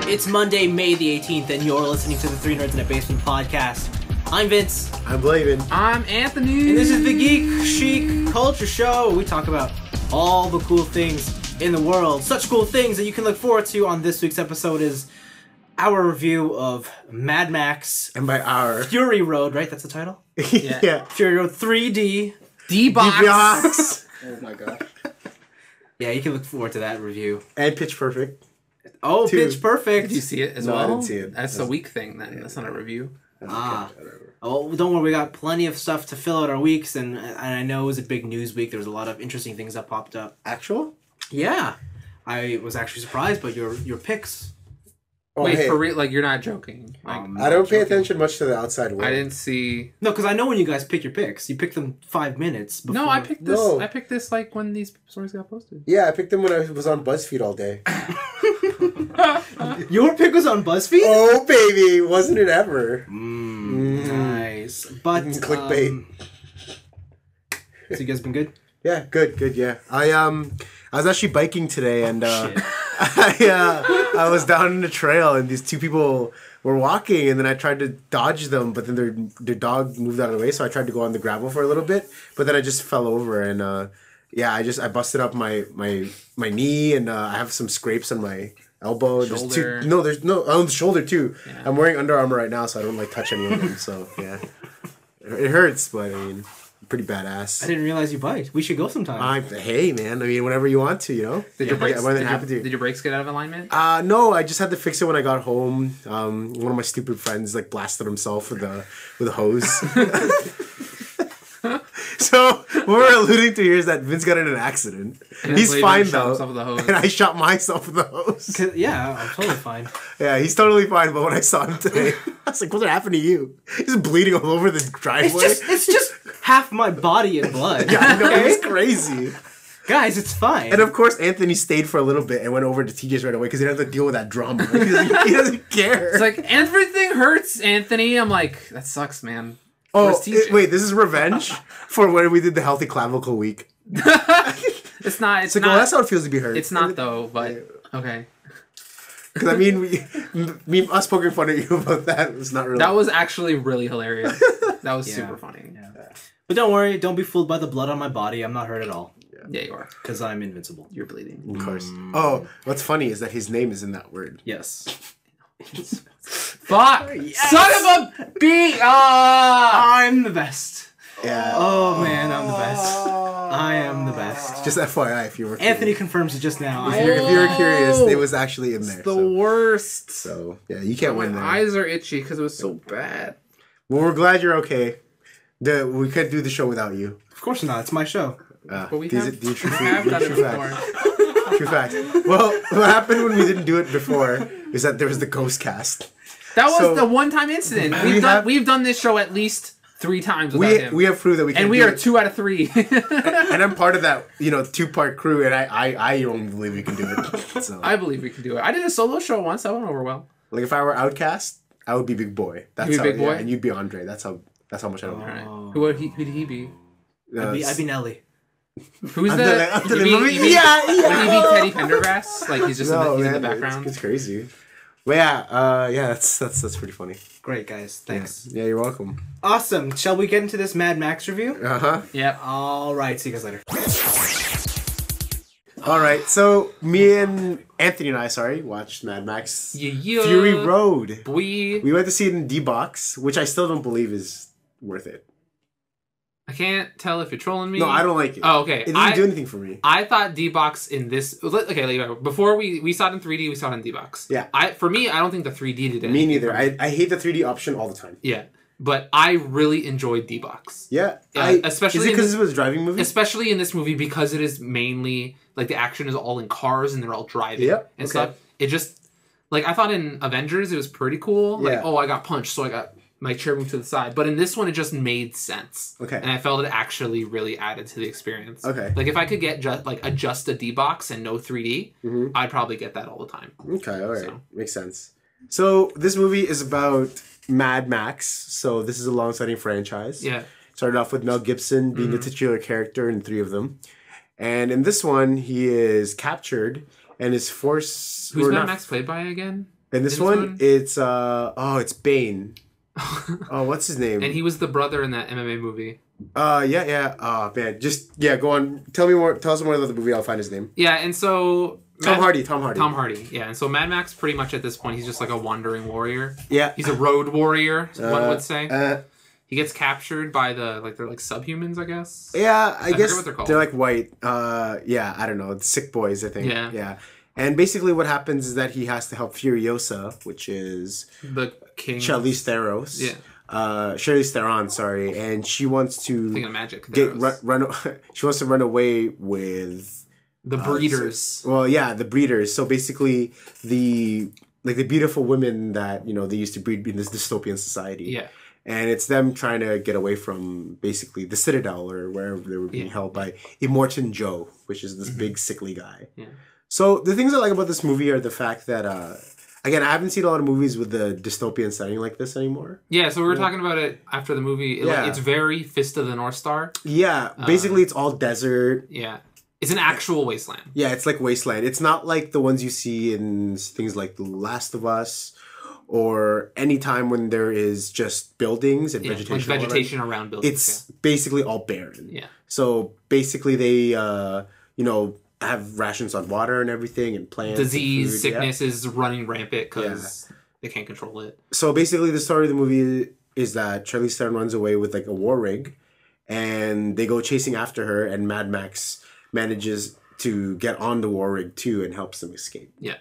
It's Monday, May the 18th, and you're listening to the Three Nerds in a Basement podcast. I'm Vince. I'm Blaven. I'm Anthony. And this is the Geek Chic Culture Show. We talk about all the cool things in the world. Such cool things that you can look forward to on this week's episode is our review of Mad Max. And by our... Fury Road, right? That's the title? Yeah. Fury Road 3D. D-Box. Oh my god. Yeah, you can look forward to that review. And Pitch Perfect. Oh, Pitch Perfect. Did you see it as No, well? I didn't see it. That's a week thing then. That's not a review. Oh, don't worry. We got plenty of stuff to fill out our weeks, and I know it was a big news week. There was a lot of interesting things that popped up. Actual? Yeah. I was actually surprised by your picks. Oh, Wait, hey, for real? Like, you're not joking? Like, I don't pay attention much to the outside world. I didn't see... No, because I know when you guys pick your picks. You pick them 5 minutes before. No, I picked this. No. I picked this like when these stories got posted. Yeah, I picked them when I was on BuzzFeed all day. Your pick was on BuzzFeed? Oh, baby. Wasn't it ever? Nice. But... Clickbait. So you guys been good? Yeah, good, yeah. I was actually biking today, and Shit. I was down in the trail, and these two people were walking, and then I tried to dodge them, but then their dog moved out of the way, so I tried to go on the gravel for a little bit, but then I just fell over, and I busted up my knee, and I have some scrapes on my elbow. Shoulder. There's no on the shoulder too. Yeah. I'm wearing Under Armour right now, so I don't like touch any of them. So yeah, it hurts, but I mean, pretty badass. I didn't realize you bite. We should go sometime. Hey man, I mean, whenever you want to, you know. Did your brakes? I'm more than happy to. Did your brakes get out of alignment? No, I just had to fix it when I got home. One of my stupid friends like blasted himself with a hose. So what we're alluding to here is that Vince got in an accident. He's fine though, and I shot myself with the hose. Yeah, I'm totally fine. Yeah, he's totally fine. But when I saw him today, I was like, "What happened to you?" He's bleeding all over the driveway. It's just half my body in blood. Yeah, I know, it's crazy. Guys, it's fine. And of course, Anthony stayed for a little bit and went over to TJ's right away because he didn't have to deal with that drama. He doesn't care. It's like, everything hurts, Anthony. I'm like, that sucks, man. Oh, wait, this is revenge for when we did the Healthy Clavicle Week. It's not. It's like, well, that's how it feels to be hurt. It's not, though, but okay. Because, I mean, us poking fun at you about that was not really... That was actually really hilarious. That was super funny. Yeah. But don't worry, don't be fooled by the blood on my body. I'm not hurt at all. Yeah, you are. Because I'm invincible. You're bleeding. Of course. Oh, what's funny is that his name is in that word. Yes. Fuck! Yes. Son of a bee! I'm the best. Yeah. Oh, man, I'm the best. I am the best. Just FYI, if you were curious. Anthony confirms it just now. If you were curious, it was actually in there. The worst. So, yeah, you can't win My there. eyes are itchy because it was so bad. Well, we're glad you're okay. We couldn't do the show without you. Of course not. It's my show. But we True have done it fact. True fact. Well, what happened when we didn't do it before is that there was the ghost cast. That was the one-time incident. We've done this show at least 3 times without him. We have proof that we can. And we are 2 out of 3. And I'm part of that, 2-part crew, and I don't believe we can do it. So. I believe we can do it. I did a solo show once. That went over well. Like if I were Outcast, I would be Big Boy. That's Big Boy, and you'd be Andre. That's how much I know. All right. Who would he be? I'd be Nelly. Who's Yeah. Would he be Teddy Pendergrass? Like he's just in the background. It's crazy. But yeah, that's pretty funny. Great, guys. Thanks. Yeah, you're welcome. Awesome. Shall we get into this Mad Max review? Yep. All right. See you guys later. All right. So me and Anthony and I, watched Mad Max Fury Road. We went to see it in D-Box, which I still don't believe is worth it. I can't tell if you're trolling me. No, I don't like it. Oh, okay. It didn't do anything for me. I thought D-Box in this... Okay, before we saw it in 3D, we saw it in D-Box. Yeah. For me, I don't think the 3D did it. Me neither. I hate the 3D option all the time. Yeah. But I really enjoyed D-Box. Yeah. Especially is it because it was a driving movie? Especially in this movie, because it is mainly... Like, the action is all in cars, and they're all driving and stuff. It just... Like, I thought in Avengers, it was pretty cool. Like, I got punched, so I got... My chair moved to the side, but in this one it just made sense. Okay, and I felt it actually really added to the experience. Okay, like if I could get adjust a D-Box and no 3D, I'd probably get that all the time. Okay, all right, makes sense. So this movie is about Mad Max. So this is a long-standing franchise. Yeah, started off with Mel Gibson being the titular character in 3 of them, and in this one he is captured and is forced. Who's Mad Max played by again? And this one, it's it's Bane. What's his name? And he was the brother in that MMA movie. Yeah. Oh man, go on. Tell me more. Tell us more about the movie. I'll find his name. Yeah, and so Tom Hardy. Yeah, and so Mad Max pretty much at this point he's just like a wandering warrior. Yeah, he's a road warrior. One would say. He gets captured by they're like subhumans, I guess. Yeah, I guess what they're called. They're like white. Yeah, I don't know. Sick boys, I think. Yeah. And basically, what happens is that he has to help Furiosa, which is the king. Charlize Theron. Yeah. Charlize Theron, sorry, and she wants to thinking of magic. Run. She wants to run away with the breeders. The breeders. So basically, the beautiful women that they used to breed in this dystopian society. Yeah. And it's them trying to get away from basically the Citadel or wherever they were being held by Immortan Joe, which is this big sickly guy. Yeah. So the things I like about this movie are the fact that, again, I haven't seen a lot of movies with the dystopian setting like this anymore. Yeah, so we were talking about it after the movie. It's very Fist of the North Star. Yeah, basically it's all desert. Yeah. It's an actual wasteland. Yeah, it's like wasteland. It's not like the ones you see in things like The Last of Us or any time when there is just buildings and vegetation. Like vegetation around buildings. It's basically all barren. Yeah. So basically they, have rations on water and everything and plants. Disease, sickness is running rampant because they can't control it. So basically the story of the movie is that Charlize Theron runs away with like a war rig and they go chasing after her and Mad Max manages to get on the war rig too and helps them escape. Yeah.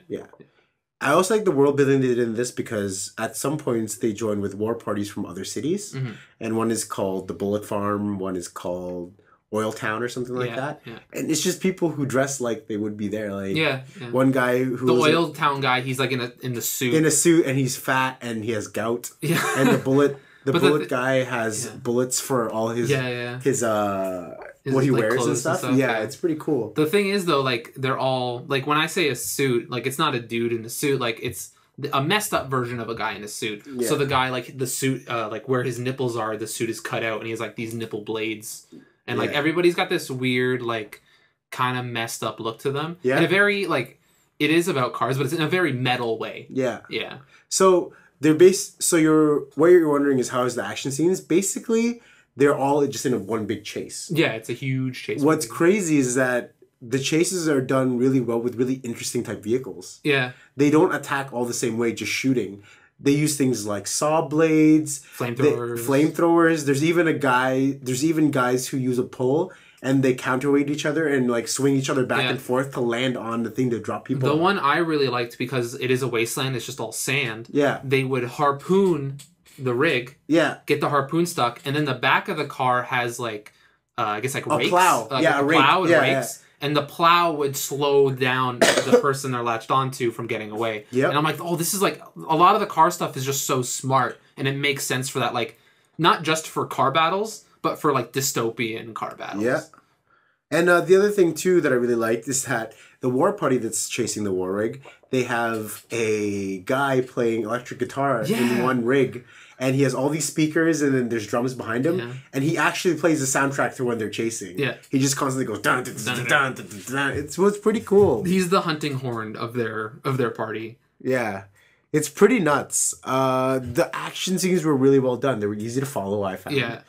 I also like the world building they did in this because at some points they join with war parties from other cities. Mm-hmm. And one is called the Bullet Farm, one is called Oil Town or something like that. Yeah. And it's just people who dress like they would be there. Like one guy who the Oil Town guy, he's like in the suit. In a suit and he's fat and he has gout. Yeah. And the bullet guy has bullets for all his what he wears and stuff. Yeah, it's pretty cool. The thing is though, like they're all like when I say a suit, like it's not a dude in a suit, like it's a messed up version of a guy in a suit. Yeah. So the guy like the suit like where his nipples are, the suit is cut out and he has like these nipple blades. And like everybody's got this weird like kind of messed up look to them. Yeah. In a very like it is about cars, but it's in a very metal way. Yeah. Yeah. So what you're wondering is how is the action scenes? Basically, they're all just in one big chase. Yeah, it's a huge chase. What's crazy is that the chases are done really well with really interesting type vehicles. Yeah. They don't attack all the same way, just shooting. They use things like saw blades, flamethrowers. There's even guys who use a pole and they counterweight each other and like swing each other back and forth to land on the thing to drop people. The one I really liked because it is a wasteland, it's just all sand. Yeah. They would harpoon the rig. Yeah. Get the harpoon stuck, and then the back of the car has like I guess like rakes. A plow. A plow and rakes. Yeah. And the plow would slow down the person they're latched onto from getting away. Yep. And I'm like, oh, this is like a lot of the car stuff is just so smart, and it makes sense for that, like not just for car battles, but for like dystopian car battles. Yeah. And the other thing too that I really liked is that the war party that's chasing the war rig, they have a guy playing electric guitar in one rig. And he has all these speakers, and then there's drums behind him. Yeah. And he actually plays the soundtrack through when they're chasing. Yeah. He just constantly goes dun dun dun dun dun dun. It's pretty cool. He's the hunting horn of their party. Yeah. It's pretty nuts. The action scenes were really well done. They were easy to follow, I found. Yeah.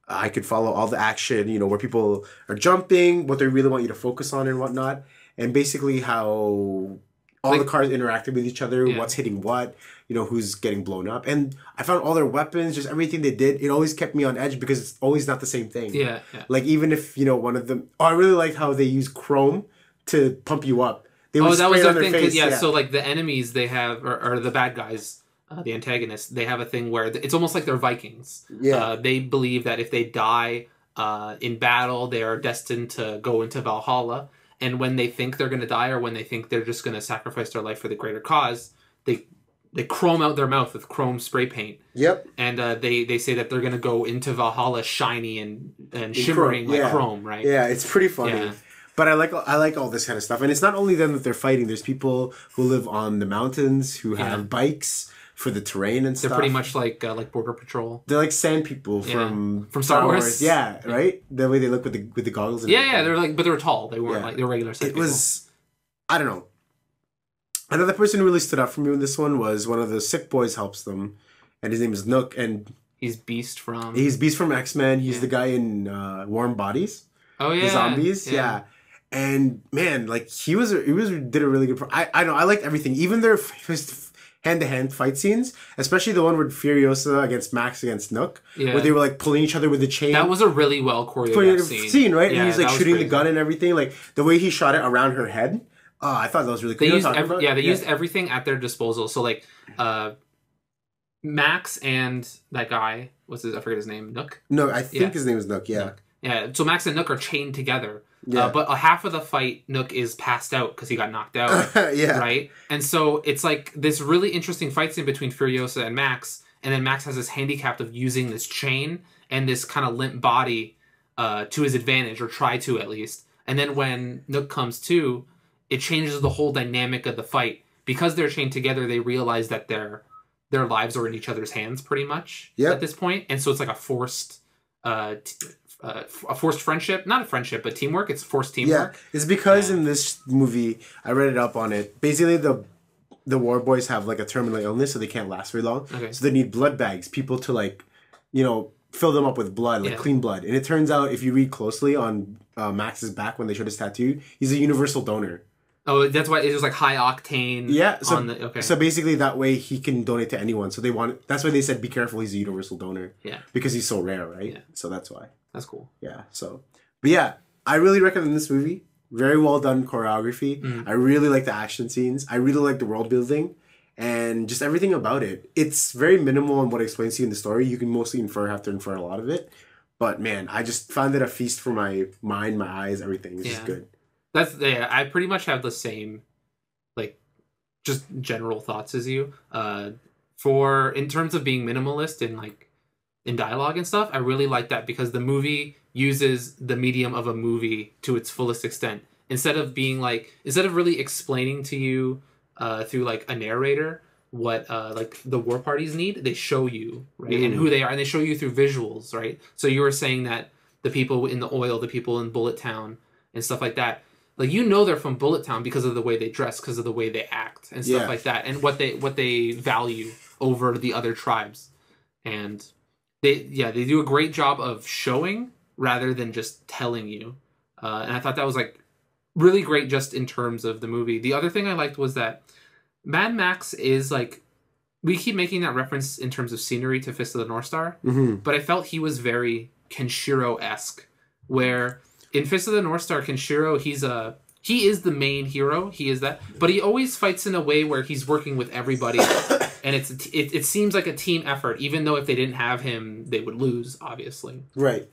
I could follow all the action, where people are jumping, what they really want you to focus on and whatnot. And basically how all the cars interacted with each other, what's hitting what, who's getting blown up. And I found all their weapons, just everything they did, it always kept me on edge because it's always not the same thing. Yeah. Like even if, one of them, I really liked how they use chrome to pump you up. They would that was their thing. Face, so like the enemies they have, or the bad guys, the antagonists, they have a thing where it's almost like they're Vikings. Yeah. They believe that if they die in battle, they are destined to go into Valhalla. And when they think they're going to die, or when they think they're just going to sacrifice their life for the greater cause, they chrome out their mouth with chrome spray paint. Yep. And they say that they're going to go into Valhalla shiny and shimmering like chrome, right? Yeah, it's pretty funny. Yeah. But I like all this kind of stuff. And it's not only them that they're fighting. There's people who live on the mountains who have bikes for the terrain and stuff. They're pretty much like Border Patrol. They're like sand people from Star Wars. Yeah, right? The way they look with the goggles. And everything. They're like, but they were tall. They weren't like, they were regular sand people. It was, I don't know. Another person who really stood out for me in this one was one of the sick boys helps them, and his name is Nook, and he's Beast from X-Men. He's the guy in Warm Bodies. Oh yeah, the zombies. Yeah. And man, like he did a really good. I know I liked everything, even their hand-to-hand fight scenes, especially the one with Furiosa against Max against Nook, where they were like pulling each other with the chain. That was a really well choreographed scene, right? Yeah, and he's like shooting the gun and everything, like the way he shot it around her head. Oh, I thought that was really cool. They used everything at their disposal. So like, Max and that guy, I forget his name, Nook? No, I think his name is Nook, yeah. Nook. Yeah, so Max and Nook are chained together. Yeah. But half of the fight, Nook is passed out because he got knocked out. Yeah. Right? And so it's like this really interesting fight scene between Furiosa and Max. And then Max has this handicap of using this chain and this kind of limp body to his advantage, or try to at least. And then when Nook comes to, it changes the whole dynamic of the fight. Because they're chained together, they realize that their lives are in each other's hands pretty much at this point. And so it's like a forced friendship, not a friendship, but teamwork. It's forced teamwork. Yeah, it's because in this movie, I read it up on it. Basically, the war boys have like a terminal illness, so they can't last very long. Okay. So they need blood bags, people to like, fill them up with blood, like clean blood. And it turns out, if you read closely on Max's back when they showed his tattoo, he's a universal donor. Oh, that's why it was like high octane. Yeah. So basically, that way he can donate to anyone. So that's why they said, be careful. He's a universal donor. Yeah. Because he's so rare, right? Yeah. So that's why. That's cool. Yeah. But yeah, I really recommend this movie. Very well done choreography. I really like the action scenes. I really like the world building, and just everything about it. It's very minimal in what it explains to you in the story. You can mostly have to infer a lot of it. But man, I just found it a feast for my mind, my eyes, everything. It's just good. I pretty much have the same, like, just general thoughts as you. In terms of being minimalist in dialogue and stuff, I really like that because the movie uses the medium of a movie to its fullest extent. Instead of really explaining to you through like a narrator what like the war parties need, they show you, right? And who they are, and they show you through visuals, right? So you were saying that the people in the oil, the people in Bullet Town and stuff like that, like, they're from Bullet Town because of the way they dress, because of the way they act and stuff like that, and what they value over the other tribes. And they do a great job of showing rather than just telling you. And I thought that was like really great just in terms of the movie. The other thing I liked was that Mad Max is like, we keep making that reference in terms of scenery to Fist of the North Star, but I felt he was very Kenshiro-esque, where in Fist of the North Star, Kenshiro, he is the main hero. He is that, but he always fights in a way where he's working with everybody, and it seems like a team effort. Even though if they didn't have him, they would lose, obviously. Right.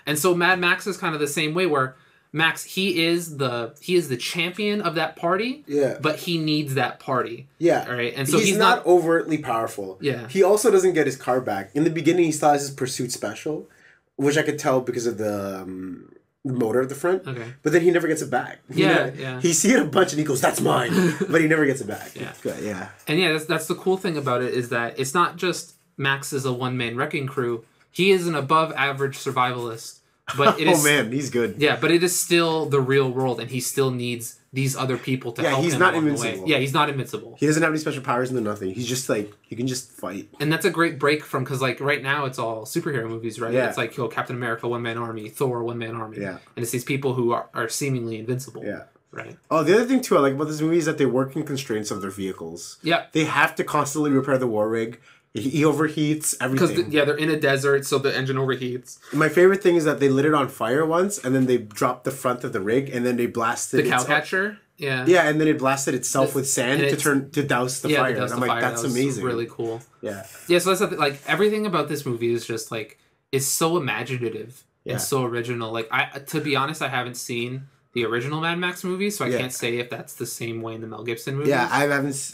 And so Mad Max is kind of the same way, where Max, he is the champion of that party. Yeah. But he needs that party. Yeah. All right. And so he's not overtly powerful. Yeah. He also doesn't get his car back. In the beginning, he still has his pursuit special, which I could tell because of the motor at the front. Okay. But then he never gets it back. He sees it a bunch and he goes, "That's mine," but he never gets it back. Yeah. Good, yeah. And that's the cool thing about it, is that it's not just Max is a one-man wrecking crew. He is an above-average survivalist. But it is, oh man, he's good. Yeah, but it is still the real world, and he still needs these other people to help him. Yeah, he's not invincible. Yeah, he's not invincible. He doesn't have any special powers into nothing. He's just like, he can just fight. And that's a great break from, because like right now it's all superhero movies, right? Yeah. It's like Captain America, one-man army, Thor, one-man army. Yeah. And it's these people who are seemingly invincible. Yeah. Right. Oh, the other thing too I like about this movie is that they work in constraints of their vehicles. Yeah. They have to constantly repair the war rig. He overheats everything. Because they're in a desert, so the engine overheats. My favorite thing is that they lit it on fire once, and then they dropped the front of the rig, and then they blasted the cowcatcher. Yeah. Yeah, and then it blasted itself with sand to douse the fire. Douse and I'm the like, fire. that's that was amazing. Really cool. Yeah. Yeah. So that's like everything about this movie is just like, it's so imaginative and so original. Like to be honest, I haven't seen the original Mad Max movie, so I can't say if that's the same way in the Mel Gibson movies. Yeah,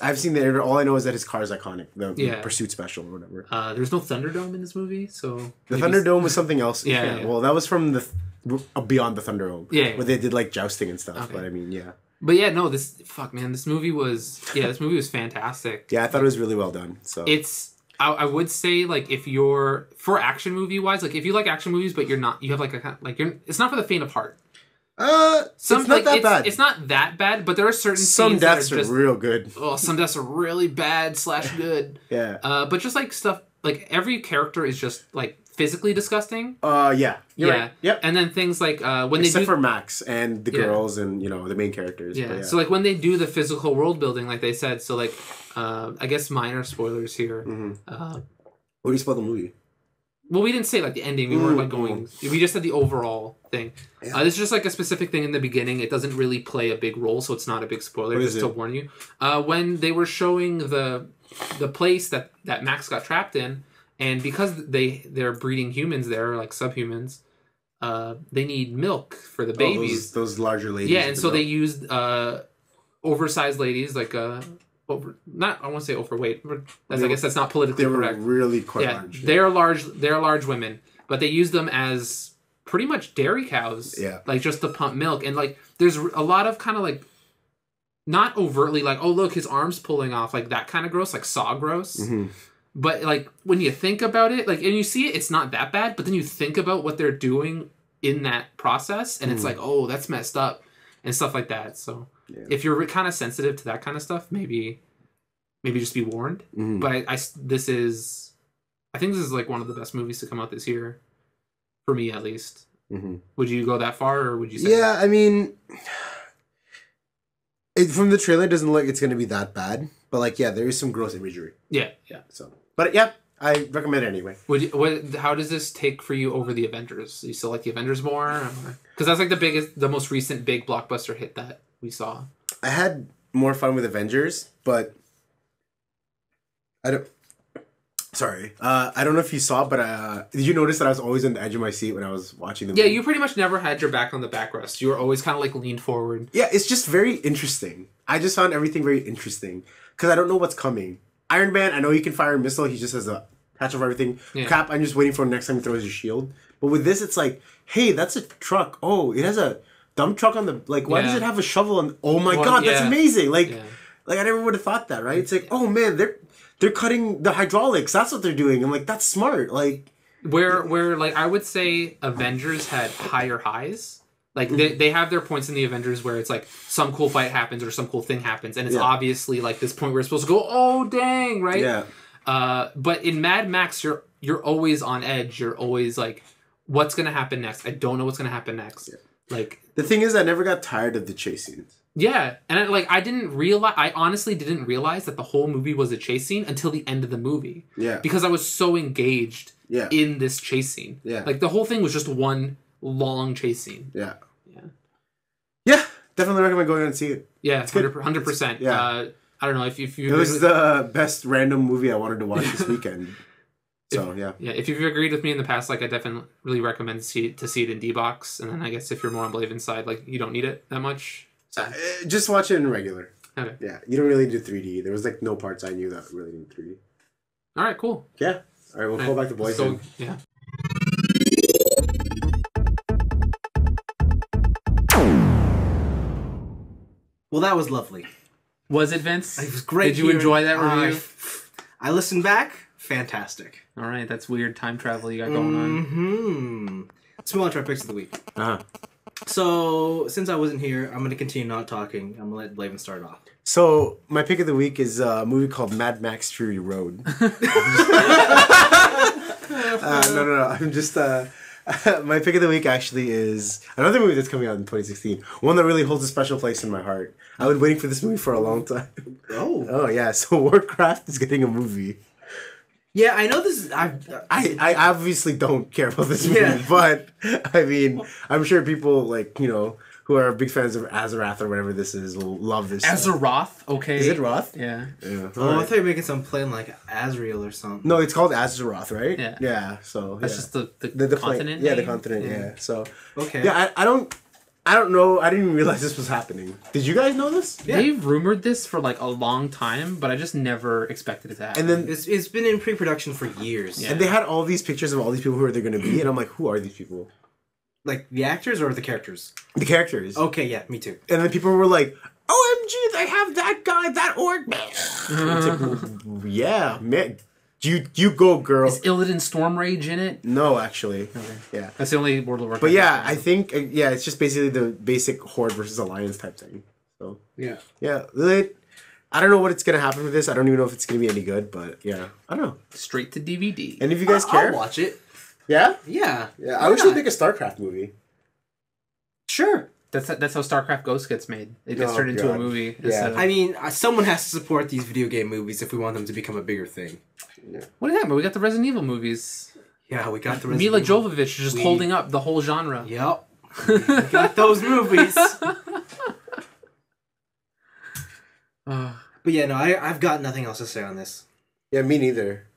I've seen the. All I know is that his car is iconic. The Pursuit Special or whatever. There's no Thunderdome in this movie, so the Thunderdome was something else. Yeah. Well, that was from the Beyond the Thunderdome. Yeah. Where they did like jousting and stuff. Okay. But I mean, yeah. But yeah, no, this movie was fantastic. Yeah, I thought it was really well done. So I would say, like, if you're for action movie wise, like if you like action movies, but you have like it's not for the faint of heart. It's not that bad. It's not that bad, but there are certain some scenes deaths that are just, real good. Oh, some deaths are really bad / good. Yeah. But just like stuff, like every character is just like physically disgusting. Yeah. You're right. Yep. And then things like when except they for Max and the girls and the main characters. Yeah. So like when they do the physical world building, like they said, so like I guess minor spoilers here. What do you spoil the movie? Well, we didn't say like the ending. We weren't like going. We just said the overall thing. Yeah. This is just like a specific thing in the beginning. It doesn't really play a big role, so it's not a big spoiler. Just to warn you. When they were showing the place that Max got trapped in, and because they're breeding humans there, like subhumans, they need milk for the babies. Those larger ladies. Yeah, and so they used oversized ladies like I want to say overweight. I guess that's not politically correct. They were really quite large. Yeah. They're large women, but they use them as pretty much dairy cows. Yeah. Like just to pump milk. And like there's a lot of kind of like not overtly like, oh look, his arm's pulling off, like that kind of gross, like saw gross. But like when you think about it, like and you see it, it's not that bad, but then you think about what they're doing in that process and it's like, oh, that's messed up and stuff like that. So if you're kind of sensitive to that kind of stuff, maybe just be warned. But I think this is like one of the best movies to come out this year, for me at least. Would you go that far, or would you say? Yeah, I mean, from the trailer, it doesn't look like it's going to be that bad. But like, yeah, there is some gross imagery. Yeah. So, but yeah, I recommend it anyway. How does this take for you over the Avengers? Do you still like the Avengers more? Because that's like the most recent big blockbuster hit that we saw. I had more fun with Avengers, but I don't know if you saw, but did you notice that I was always on the edge of my seat when I was watching the movie? Yeah, you pretty much never had your back on the backrest. You were always kind of like leaned forward. Yeah, it's just very interesting. I just found everything very interesting because I don't know what's coming. Iron Man, I know he can fire a missile. He just has a patch over everything. Yeah. Cap, I'm just waiting for the next time he throws his shield. But with this, it's like, hey, that's a truck. Oh, it has a dump truck on the why does it have a shovel on? Oh my god, that's amazing! Like I never would have thought that, right? It's like, oh man, they're cutting the hydraulics. That's what they're doing. I'm like, that's smart. Like where like I would say Avengers had higher highs. Like they have their points in the Avengers where it's like some cool fight happens or some cool thing happens, and it's obviously like this point where it's supposed to go, oh dang, right? Yeah. But in Mad Max, you're always on edge. You're always like, what's gonna happen next? I don't know what's gonna happen next. Yeah. Like the thing is, I never got tired of the chase scenes. Yeah, and I honestly didn't realize that the whole movie was a chase scene until the end of the movie. Yeah. Because I was so engaged in this chase scene. Yeah. Like the whole thing was just one long chase scene. Yeah. Yeah, definitely recommend going out and see it. Yeah, 100%. Yeah. I don't know if you... It was the best random movie I wanted to watch this weekend. So, yeah. Yeah, if you've agreed with me in the past, like, I definitely really recommend to see it in D-Box. And then I guess if you're more on Blaven side, like, you don't need it that much. So. Just watch it in regular. Okay. Yeah, you don't really need 3D. There was, like, no parts I knew that really needed 3D. All right, cool. Yeah. All right, we'll pull back the boys. So, yeah. Well, that was lovely. Was it, Vince? It was great. Did you enjoy that review? I listened back. Fantastic. All right, that's weird time travel you got going on. Let's move on to our picks of the week. So, since I wasn't here, I'm going to continue not talking. I'm going to let Blaven start off. So, my pick of the week is a movie called Mad Max Fury Road. No. I'm just... my pick of the week actually is another movie that's coming out in 2016. One that really holds a special place in my heart. I've been waiting for this movie for a long time. Oh yeah. So Warcraft is getting a movie. Yeah, I know this. I obviously don't care about this movie, but I mean, I'm sure people who are big fans of Azeroth or whatever this is will love this. Azeroth, okay. Is it Roth? Yeah. Oh, right. I thought you were making some plain like Azrael or something. No, it's called Azeroth, right? Yeah. Yeah. So that's just the continent. Yeah, the continent. Yeah. So okay. Yeah, I don't know. I didn't even realize this was happening. Did you guys know this? Yeah. They've rumored this for like a long time, but I just never expected it to happen. And then it's been in pre-production for years. Yeah. And they had all these pictures of all these people who they're going to be, and I'm like, who are these people? Like the actors or the characters? The characters. Okay, yeah, me too. And then people were like, OMG, they have that guy, that orc man. It's like, yeah, man. You go, girl. Is Illidan Storm Rage in it? No, actually. Okay. Yeah. That's the only World of Warcraft. But yeah, I think it's just basically the basic Horde versus Alliance type thing. So yeah. I don't know what it's gonna happen with this. I don't even know if it's gonna be any good, but yeah, I don't know. Straight to DVD. Any of you guys care? I'll watch it. Yeah? Yeah. Yeah. I wish they'd make a StarCraft movie. Sure. That's how StarCraft Ghost gets made. It gets turned into a movie. Yeah. I mean, someone has to support these video game movies if we want them to become a bigger thing. Yeah. What happened? We got the Resident Evil movies. Yeah, we got the Resident Mila Evil. Jovovich is just holding up the whole genre. Yep. We got those movies. But yeah, no, I've got nothing else to say on this. Yeah, me neither.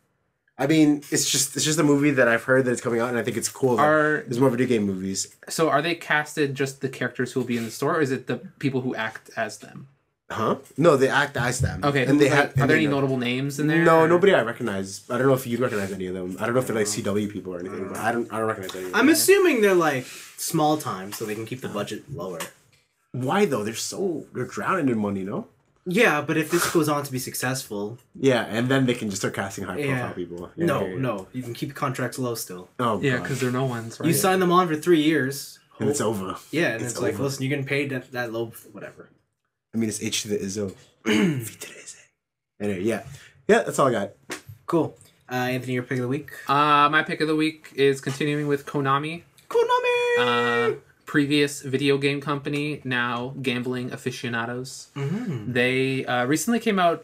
I mean, it's just a movie that I've heard that it's coming out, and I think it's cool that there's more video game movies. So are they casted just the characters who will be in the store, or is it the people who act as them? Huh? No, they act as them. Okay. And are there any notable names in there? No, nobody I recognize. I don't know if you'd recognize any of them. I don't know if they're like CW people or anything, but I don't recognize any of them. I'm assuming they're like small time, so they can keep the budget lower. Why though? They're drowning in money, no? Yeah, but if this goes on to be successful... Yeah, and then they can just start casting high-profile people. Yeah, no. You can keep contracts low still. Oh, yeah, because they're no ones, right? You sign them on for 3 years. And it's over. Yeah, and it's like, over. listen, you're getting paid that low, whatever. I mean, it's H to the Izzo. V to the Izzo. Anyway, yeah. Yeah, that's all I got. Cool. Anthony, your pick of the week? My pick of the week is continuing with Konami. Previous video game company, now gambling aficionados. Mm-hmm. They recently came out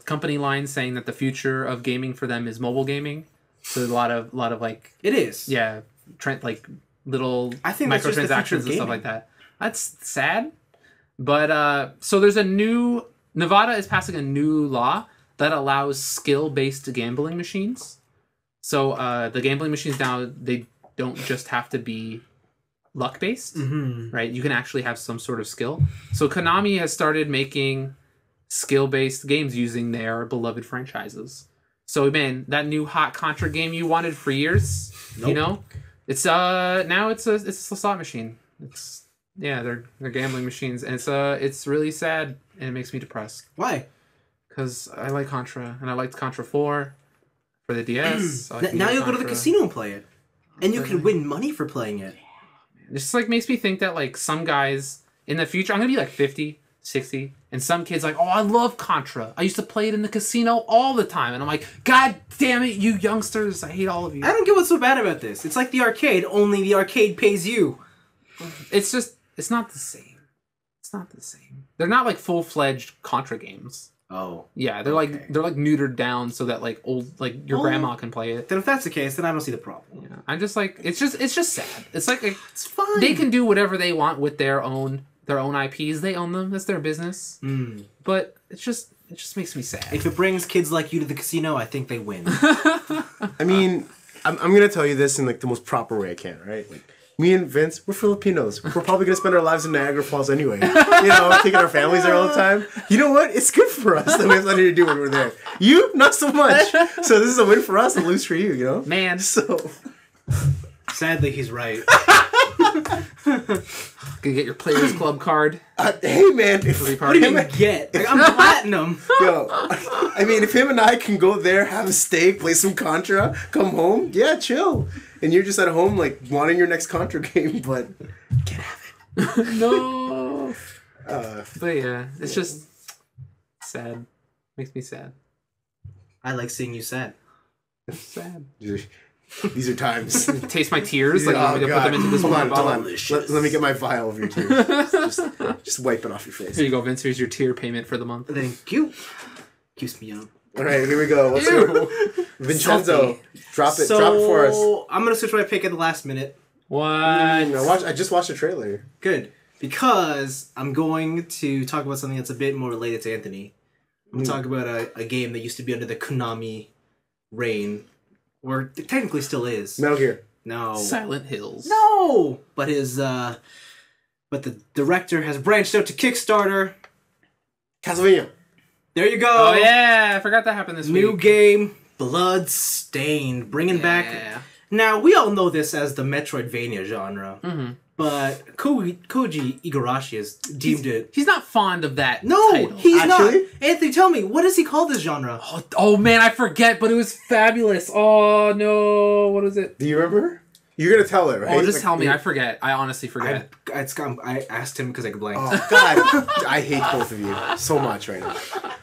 company line saying that the future of gaming for them is mobile gaming. So there's a lot of like it is. Yeah, like little microtransactions and stuff like that. That's sad. But so there's Nevada is passing a new law that allows skill-based gambling machines. So the gambling machines now, they don't just have to be luck-based, right? You can actually have some sort of skill. So Konami has started making skill-based games using their beloved franchises. So man, that new hot Contra game you wanted for years, you know, it's now it's a slot machine. They're gambling machines, and it's really sad, and it makes me depressed. Why? Because I like Contra, and I liked Contra 4 for the DS. Now you'll go to the casino and play it, and you can win money for playing it. It just like makes me think that like some guys in the future, I'm gonna be like 50, 60, and some kids like, oh, I love Contra. I used to play it in the casino all the time, and I'm like, God damn it, you youngsters! I hate all of you. I don't get what's so bad about this. It's like the arcade, only the arcade pays you. It's not the same. It's not the same. They're not like full-fledged Contra games. Oh. Yeah, they're like neutered down so that like your grandma can play it. Then if that's the case, then I don't see the problem. Yeah. I'm just like it's just sad. It's like it's fine. They can do whatever they want with their own IPs. They own them. That's their business. But it just makes me sad. If it brings kids like you to the casino, I think they win. I mean, I'm gonna tell you this in like the most proper way I can, right? Like, me and Vince, we're Filipinos. We're probably going to spend our lives in Niagara Falls anyway. You know, taking our families there all the time. You know what? It's good for us that we have something to do when we're there. You, not so much. So this is a win for us, a lose for you, you know? Man. So. Sadly, he's right. Gonna get your Players Club card. Hey, man. What do you mean get? Like, I'm platinum. Yo, I mean, if him and I can go there, have a steak, play some Contra, come home, yeah, chill. And you're just at home, like, wanting your next Contra game, but can't have it. No. But yeah, it's just sad. Makes me sad. I like seeing you sad. Sad. These are times. Taste my tears. Like, I'm gonna put them into this water bottle. Let me get my vial of your tears. just wipe it off your face. Here you go, Vince. Here's your tear payment for the month. Thank you. Keeps me young. All right, here we go. Let's go. Vincenzo, drop it for us. I'm gonna switch my pick at the last minute. What? I just watched the trailer. Good, because I'm going to talk about something that's a bit more related to Anthony. I'm gonna talk about a game that used to be under the Konami reign, or it technically still is. Metal Gear. No. Silent Hills. No, but the director has branched out to Kickstarter. Castlevania. There you go. Oh yeah, I forgot that happened this week. New game, Bloodstained, bringing back. Now we all know this as the Metroidvania genre, But Koji Igarashi has deemed it. He's not fond of that. No, title. he's not. Anthony, tell me, what does he call this genre? Oh man, I forget, but it was fabulous. Oh no, what is it? Do you remember? You're gonna tell it, right? Oh, just tell me. I forget. I honestly forget. I asked him because I blanked. Oh God, I hate both of you so much right now.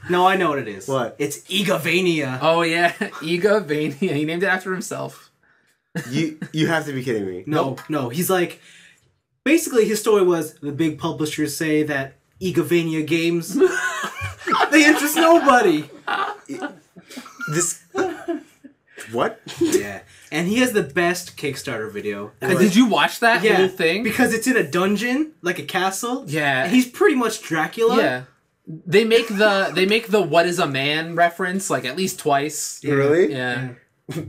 No, I know what it is. What? It's Igavania. Oh yeah, Igavania. He named it after himself. You have to be kidding me. No. He's like, basically his story was the big publishers say that Igavania games they interest nobody. This. What? Yeah. And he has the best Kickstarter video. Did you watch that whole thing? Because it's in a dungeon, like a castle. Yeah. And he's pretty much Dracula. Yeah. They make the what is a man reference like at least twice. Yeah. Really? Yeah.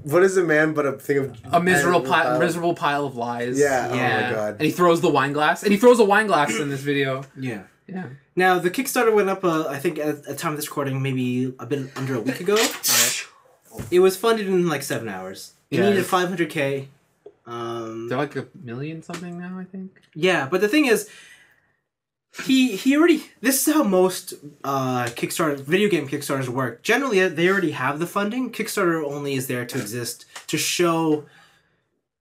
What is a man but a thing of a miserable pile of lies. Yeah. Oh my God. And he throws the wine glass. And he throws a wine glass in this video. Yeah. Yeah. Now the Kickstarter went up. I think at the time of this recording, maybe a bit under a week ago. Alright. It was funded in like 7 hours. It needed 500K. They're like 1 million something now, I think. Yeah, but the thing is, he already. This is how most Kickstarter video game Kickstarters work. Generally, they already have the funding. Kickstarter only is there to exist to show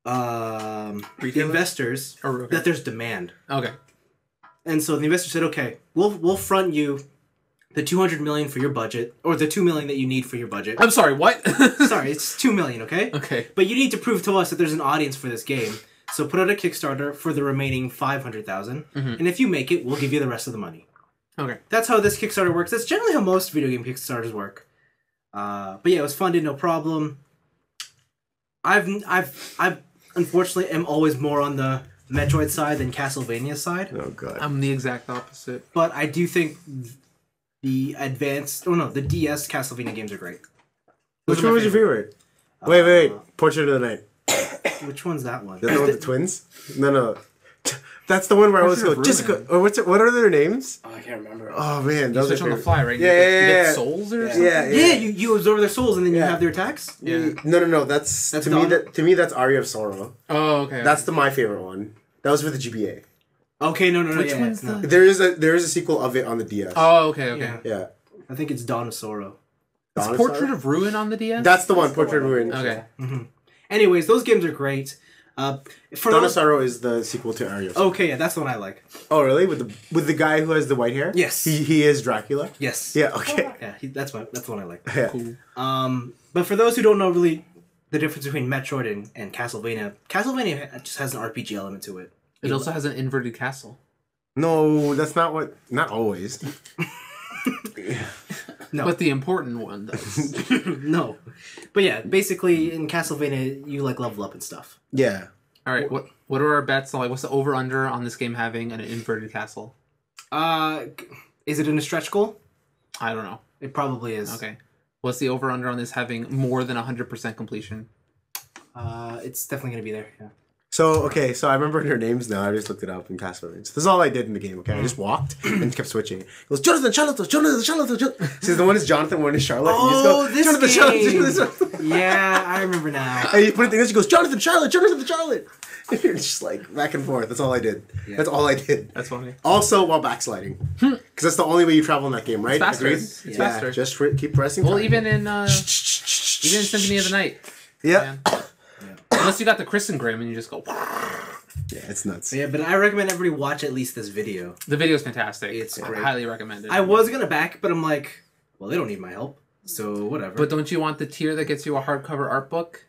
the investors that there's demand. Okay. And so the investor said, "Okay, we'll front you the 200 million for your budget, or the 2 million that you need for your budget." I'm sorry, what? Sorry, it's 2 million, okay? Okay. But you need to prove to us that there's an audience for this game. So put out a Kickstarter for the remaining 500,000, and if you make it, we'll give you the rest of the money. Okay. That's how this Kickstarter works. That's generally how most video game Kickstarters work. But yeah, it was funded, no problem. I've unfortunately am always more on the Metroid side than Castlevania side. Oh God. I'm the exact opposite. But I do think the DS Castlevania games are great. Which one was your favorite? Wait. Portrait of the Night. Which one's that one? The one with the twins? No. That's the one where I always go, Jessica, or what are their names? Oh, I can't remember. Oh man, You switch on the fly, right? Yeah. You get souls or something? Yeah. You absorb their souls and then you have their attacks? Yeah. No. That's to me that's Aria of Sorrow. Oh, okay. That's my favorite one. That was with the GBA. Okay, no. Which one's no. There is a sequel of it on the DS. Oh, okay. Yeah. I think it's Dawn of Sorrow. Is Portrait of Ruin on the DS? That's the one, Portrait of Ruin. Okay. Mm-hmm. Anyways, those games are great. Dawn of Sorrow is the sequel to Aria of Sorrow. Okay, yeah, that's the one I like. Oh, really? With the guy who has the white hair? Yes. He is Dracula? Yes. Yeah, okay. Yeah, that's the one I like. Yeah. Cool. But for those who don't know really the difference between Metroid and Castlevania just has an RPG element to it. It also has an inverted castle. No, that's not always. No. But the important one does. No. But yeah, basically in Castlevania you like level up and stuff. Yeah. All right, what are our bets? Like, what's the over under on this game having an inverted castle? Is it in a stretch goal? I don't know. It probably is. Okay. What's the over under on this having more than 100% completion? It's definitely gonna be there. Yeah. So I remember their names now. I just looked it up in Castlevania. So this is all I did in the game. Okay, I just walked and kept switching. It goes Jonathan, Charlotte. So the one is Jonathan, one is Charlotte. Oh, and you just go, this Jonathan, game. Yeah, I remember now. And you put it in. She goes Jonathan, Charlotte. And you're just like back and forth. That's all I did. Yeah. That's all I did. That's funny. Also, while backsliding, because that's the only way you travel in that game, right? It's faster. Agreed? It's faster. Just keep pressing. Well, time. even in Symphony of the Night. Yeah. Unless you got the Christengram and you just go. Yeah, it's nuts. Yeah, but I recommend everybody watch at least this video. The video's fantastic. It's great. Highly recommended. I was gonna back, but I'm like, well, they don't need my help, so whatever. But don't you want the tier that gets you a hardcover art book?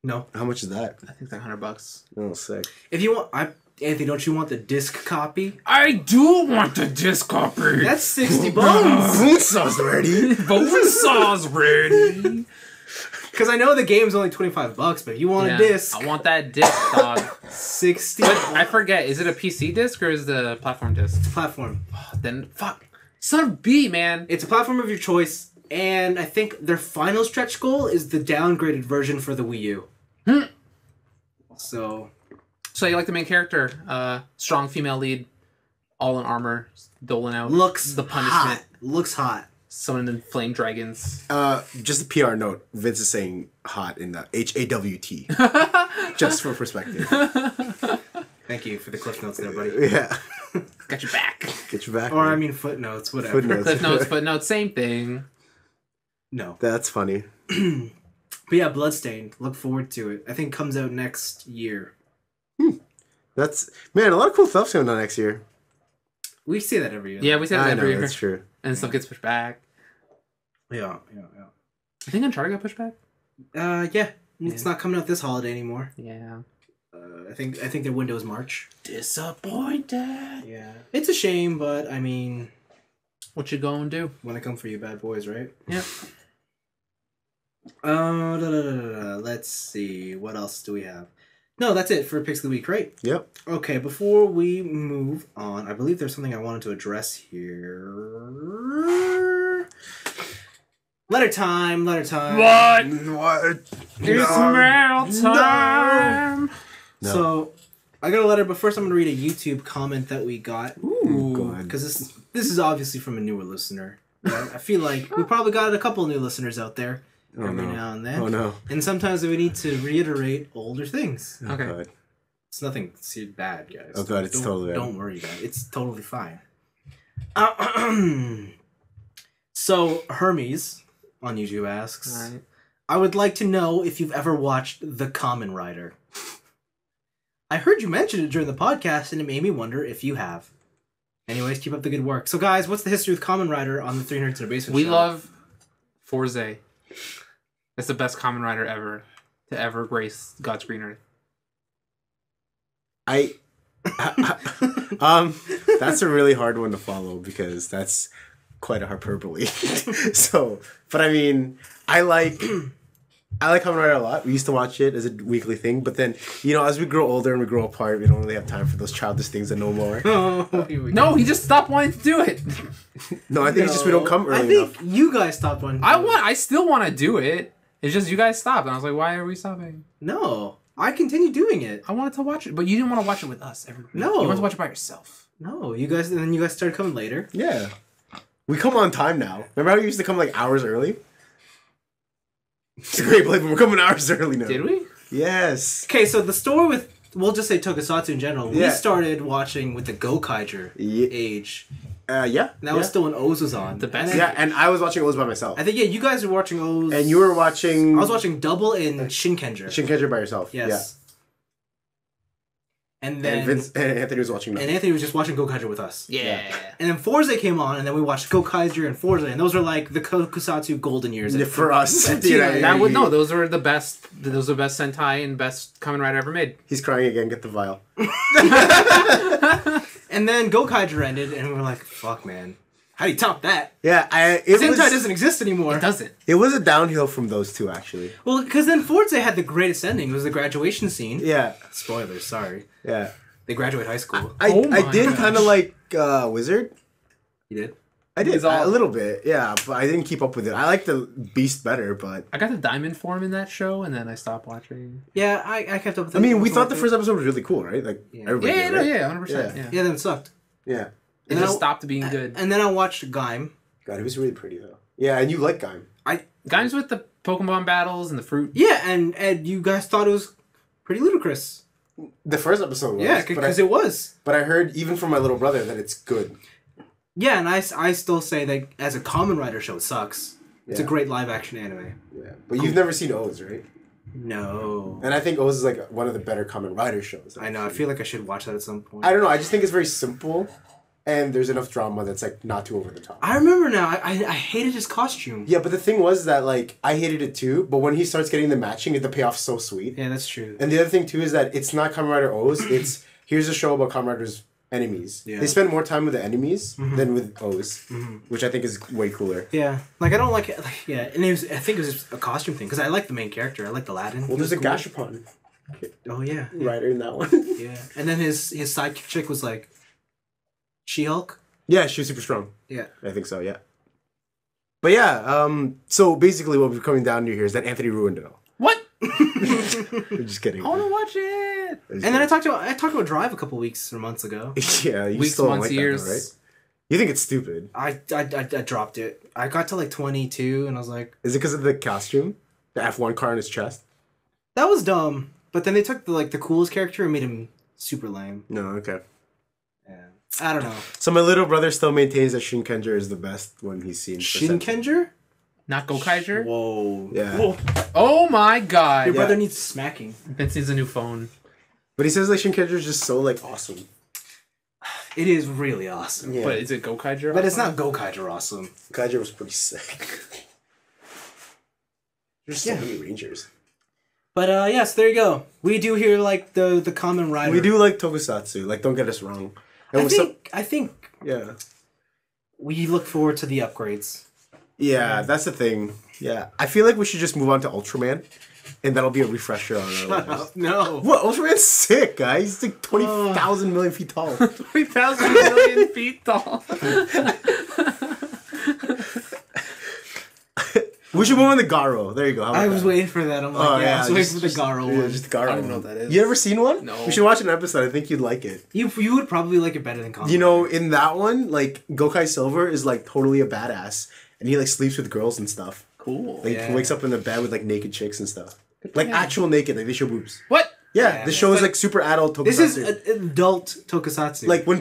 No. How much is that? I think it's like $100. Oh, sick. If you want, Anthony, don't you want the disc copy? I do want the disc copy. That's $60. Bonesaw's ready. Bonesaw's ready. Because I know the game's only $25, but if you want a disc, I want that disc, dog. 60. But I forget, is it a PC disc or is it the platform disc? It's a platform. Oh, then fuck, son of B, man. It's a platform of your choice, and I think their final stretch goal is the downgraded version for the Wii U. So you like the main character, strong female lead, all in armor, doling out looks the punishment. hot. Looks hot. Summoning flame dragons. Just a PR note. Vince is saying hot in the HAWT. Just for perspective. Thank you for the cliff notes there, buddy. Yeah. Got your back. Get your back. Or man. I mean footnotes, whatever. Cliff notes, footnotes, same thing. No. That's funny. But yeah, Bloodstained. Look forward to it. I think it comes out next year. That's man, a lot of cool stuff's going on next year. We say that every year. Yeah, we say that I every know, year. that's true. And stuff gets pushed back. Yeah. I think Uncharted got pushed back. Yeah. It's not coming out this holiday anymore. Yeah. I think their window is March. Disappointed. Yeah. It's a shame, but I mean, What you gonna do? when they come for you, bad boys, right? Yep. Let's see. What else do we have? No, that's it for Picks of the Week, right? Yep. Okay, before we move on, I believe there's something I wanted to address here. Letter time. What? It's mail time. No. So, I got a letter, but first I'm going to read a YouTube comment that we got. Ooh, go ahead. Because this is obviously from a newer listener. I feel like we probably got a couple new listeners out there every now and then. Oh no. And sometimes we need to reiterate older things. Oh, Okay. God. It's nothing bad, guys. Oh god, it's totally bad. Don't worry about it. It's totally fine. So, Hermes on YouTube asks, Alright. I would like to know if you've ever watched The Kamen Rider. I heard you mention it during the podcast, and it made me wonder if you have. Anyways, keep up the good work. So, guys, what's the history with Kamen Rider on the 300 in a Basement We show? love Forze. That's the best Kamen Rider ever to ever grace God's green earth. That's a really hard one to follow because that's quite a hyperbole. So, but I mean, I like Kamen Rider a lot. We used to watch it as a weekly thing, but then, as we grow older and we grow apart, we don't really have time for those childish things no more. Oh, here we go. No, he just stopped wanting to do it. No, I think it's just we don't come early I think enough. you guys stopped one. I still want to do it. It's just you guys stopped. And I was like, why are we stopping? No, I continue doing it. I wanted to watch it, but you didn't want to watch it with us. Everybody. No. You wanted to watch it by yourself. No, you guys, and then you guys started coming later. Yeah. We come on time now. Remember how we used to come like hours early? It's a great play, but we're coming hours early now. Did we? Yes. Okay, so the story with, we'll just say Tokusatsu in general, we Yeah. started watching with the Gokaiger age. Yeah. That was still when O's was on. The best. Yeah, and I was watching O's by myself. I think, you guys were watching O's. And you were watching... I was watching Double and Shinkenger. Shinkenger by yourself. Yes. And Yeah. then... And Anthony was watching And nothing. Anthony was just watching Gokaiger with us. Yeah. And then Forza came on, and then we watched Gokaiger and Forza, and those are like the Tokusatsu golden years. For us. At Yeah, TNIAB. That would no. Those are the best. Those are the best Sentai and best Kamen Rider ever made. He's crying again. Get the vial. And then Gokaiger ended, and we were like, fuck, man. How do you top that? Yeah, Sentai doesn't exist anymore. It doesn't. It was a downhill from those two, actually. Well, because then Forza had the greatest ending. It was the graduation scene. Yeah, Spoilers, sorry. yeah. They graduate high school. I Oh my did gosh. kind of like Wizard. You did? I did was all- a little bit, yeah, but I didn't keep up with it. I like the Beast better, but I got the diamond form in that show, and then I stopped watching. Yeah, I kept up with it. I mean, we thought the first episode was really cool, right? Like everybody Yeah, did, no, right? yeah, 100%. Yeah. Yeah, then it sucked. Yeah. It And just I- stopped being good. And then I watched Gaim. God, it was really pretty though. Yeah, and you like Gaim. Guys with the Pokemon battles and the fruit. Yeah, and you guys thought it was pretty ludicrous. The first episode was. Yeah, because it was. But I heard even from my little brother that it's good. Yeah, and I still say that as a Kamen Rider show, it sucks. It's a Yeah. great live action anime. Yeah, but you've never seen O's, right? No. And I think O's is like one of the better Kamen Rider shows. I know, I feel like I should watch that at some point. I don't know. I just think it's very simple, and there's enough drama that's like not too over the top. I remember now, I hated his costume. Yeah, but the thing was that like I hated it too. But when he starts getting the matching, the payoff's so sweet. Yeah, that's true. And the other thing too is that it's not Kamen Rider O's. It's here's a show about Kamen Rider's enemies. Yeah. They spend more time with the enemies than with O's, which I think is way cooler. Yeah, like I don't like it. Like, yeah, and I think it was just a costume thing because I like the main character. I like Aladdin. Well, He was there's a cool. Gashapon Oh yeah, rider in that one. yeah. And then his sidekick chick was like She-Hulk. Yeah, she was super strong. Yeah. I think so. Yeah. But yeah, so basically what we're coming down to here is that Anthony ruined it all. What? I'm just kidding. I want to watch it. And then I talked about Drive a couple weeks or months ago. Yeah, you Weeks, still don't months, like years. that, though, right? You think it's stupid? I dropped it. I got to like 22 and I was like, Is it because of the costume? The F1 car on his chest? that was dumb. But then they took the coolest character and made him super lame. No, okay. Yeah. I don't know. So my little brother still maintains that Shinkenger is the best one he's seen. Shinkenger? Not Gokaiger? Whoa. Yeah. Whoa. Oh my god. Your brother needs smacking. Vince needs a new phone. But he says like Shinkenger is just so like awesome. It is really awesome. Yeah. But is it Gokaiger? But it's not Gokaiger awesome. Gokaiger was pretty sick. There's so many Rangers. But yes, there you go. We do hear like the common rider. We do like Tokusatsu. Like, don't get us wrong. And I think yeah. We look forward to the upgrades. Yeah, that's the thing. Yeah. I feel like we should just move on to Ultraman. And that'll be a refresher on our lives. No. What? Ultraman's sick, guys. He's like 20,000 million feet tall. 20,000 million feet tall. We should move on to Garo. There you go. I was waiting for that. I'm like, I was waiting for the Garo one. Just Garo. I don't know what that is. You ever seen one? No. We should watch an episode. I think you'd like it. You would probably like it better than Kamen. You know, in that one, like, Gokai Silver is like totally a badass. And he like sleeps with girls and stuff. Cool. Like, he wakes up in the bed with like naked chicks and stuff. Like, actual naked. Like, they show boobs. What? Yeah, this show is like super adult Tokusatsu. This is adult Tokusatsu. Like when